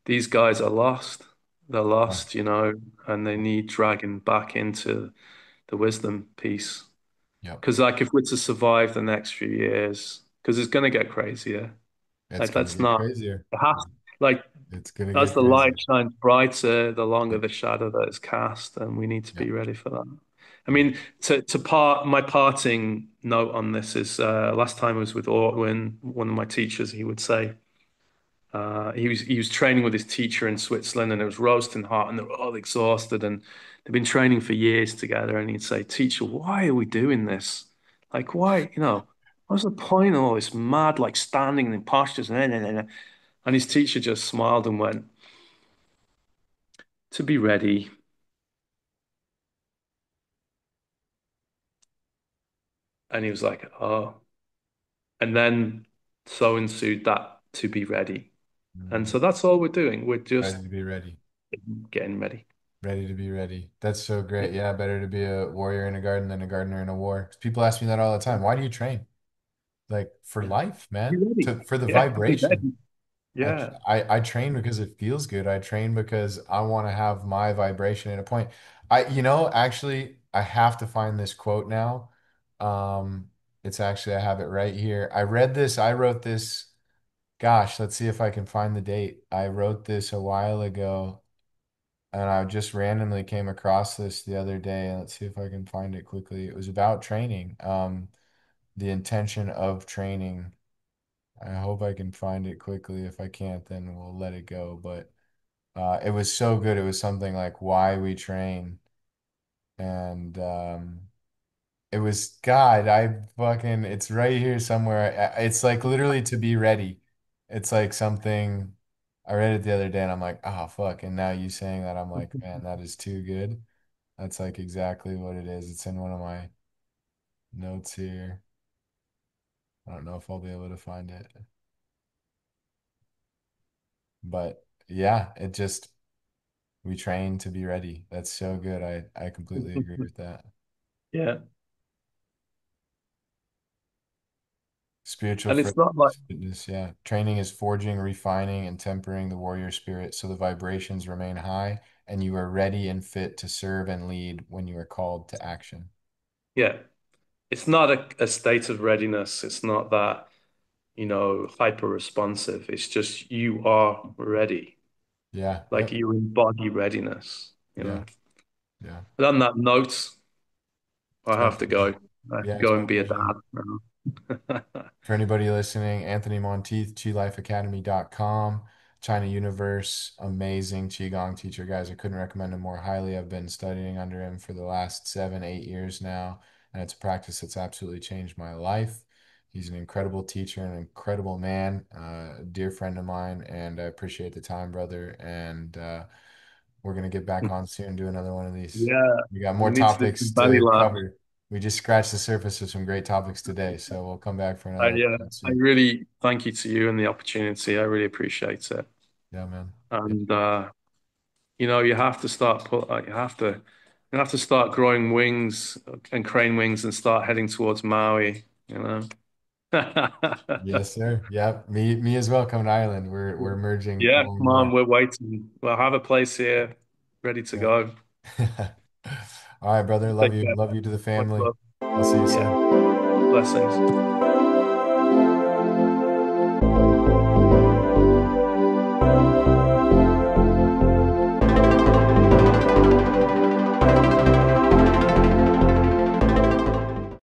these guys are lost. They're Yeah. lost, and they need dragging back into the wisdom piece. Yep. Because like if we're to survive the next few years, because it's going to get crazier. It's Like gonna let's get not. crazier. It has like It's gonna as get the light crazier. shines brighter, the longer Yep. the shadow that is cast, and we need to Yep. be ready for that. I Yep. mean, to part my parting note on this is last time I was with Orwin, one of my teachers, he would say he was training with his teacher in Switzerland, and it was roasting hot, and they were all exhausted, and they've been training for years together. And he'd say, "Teacher, why are we doing this? Like, why? What's the point of all this mad like standing in postures?" And his teacher just smiled and went, "To be ready." And he was like, oh. And then so ensued that to be ready. And Mm. so that's all we're doing. We're Ready just to be ready. getting ready. Ready to be ready. That's so Yeah. great. Yeah, better to be a warrior in a garden than a gardener in a war. 'Cause people ask me that all the time. Why do you train? Like for Yeah. life, Be man. ready. For the Yeah, be vibration. ready. Yeah. I train because it feels good. I train because I want to have my vibration at a point. Actually, I have to find this quote now. Um, it's actually I have it right here. I wrote this. Gosh, let's see if I can find the date. I wrote this a while ago, and I just randomly came across this the other day. Let's see if I can find it quickly. It was about training, the intention of training. I hope I can find it quickly. If I can't, then we'll let it go. But it was so good. It was something like why we train, and it was God. It's right here somewhere. It's like literally to be ready. It's like something I read it the other day, and I'm like, oh fuck. And now you saying that, I'm like, man, that is too good. That's like exactly what it is. It's in one of my notes here. I don't know if I'll be able to find it, but yeah, it just we train to be ready. That's so good. I completely agree with that. Yeah. Spiritual And it's not like, fitness, yeah. Training is forging, refining, and tempering the warrior spirit so the vibrations remain high and you are ready and fit to serve and lead when you are called to action. yeah, it's not a state of readiness. It's not that, hyper responsive. It's just you are ready. Yeah, Like yep, you embody readiness. yeah, yeah. But on that note, I have to Totally. go. I have to Yeah, it's go my and be a pleasure. dad now. For anybody listening, Anthony Monteith, QiLifeAcademy.com, China Universe, amazing Qigong teacher, guys. I couldn't recommend him more highly. I've been studying under him for the last 7, 8 years now, and it's a practice that's absolutely changed my life. He's an incredible teacher, an incredible man, a dear friend of mine, and I appreciate the time, brother. And we're gonna get back on soon, do another one of these. Yeah, We got more we need to do topics some belly to laughs. cover. We just scratched the surface of some great topics today, so we'll come back for I, another uh, one I soon. really thank you to you and the opportunity. I really appreciate it. Yeah, man. Yeah. And you have to you have to start growing wings and crane wings and start heading towards Maui, you know. Yes, sir. Yeah, me as well. Coming to Ireland, we're merging Yeah, more and come on, more. we're waiting. We'll have a place here ready to Yeah. go. All right, brother. Take care, Love you man. to the Much family. love. I'll see you Yeah, soon. blessings.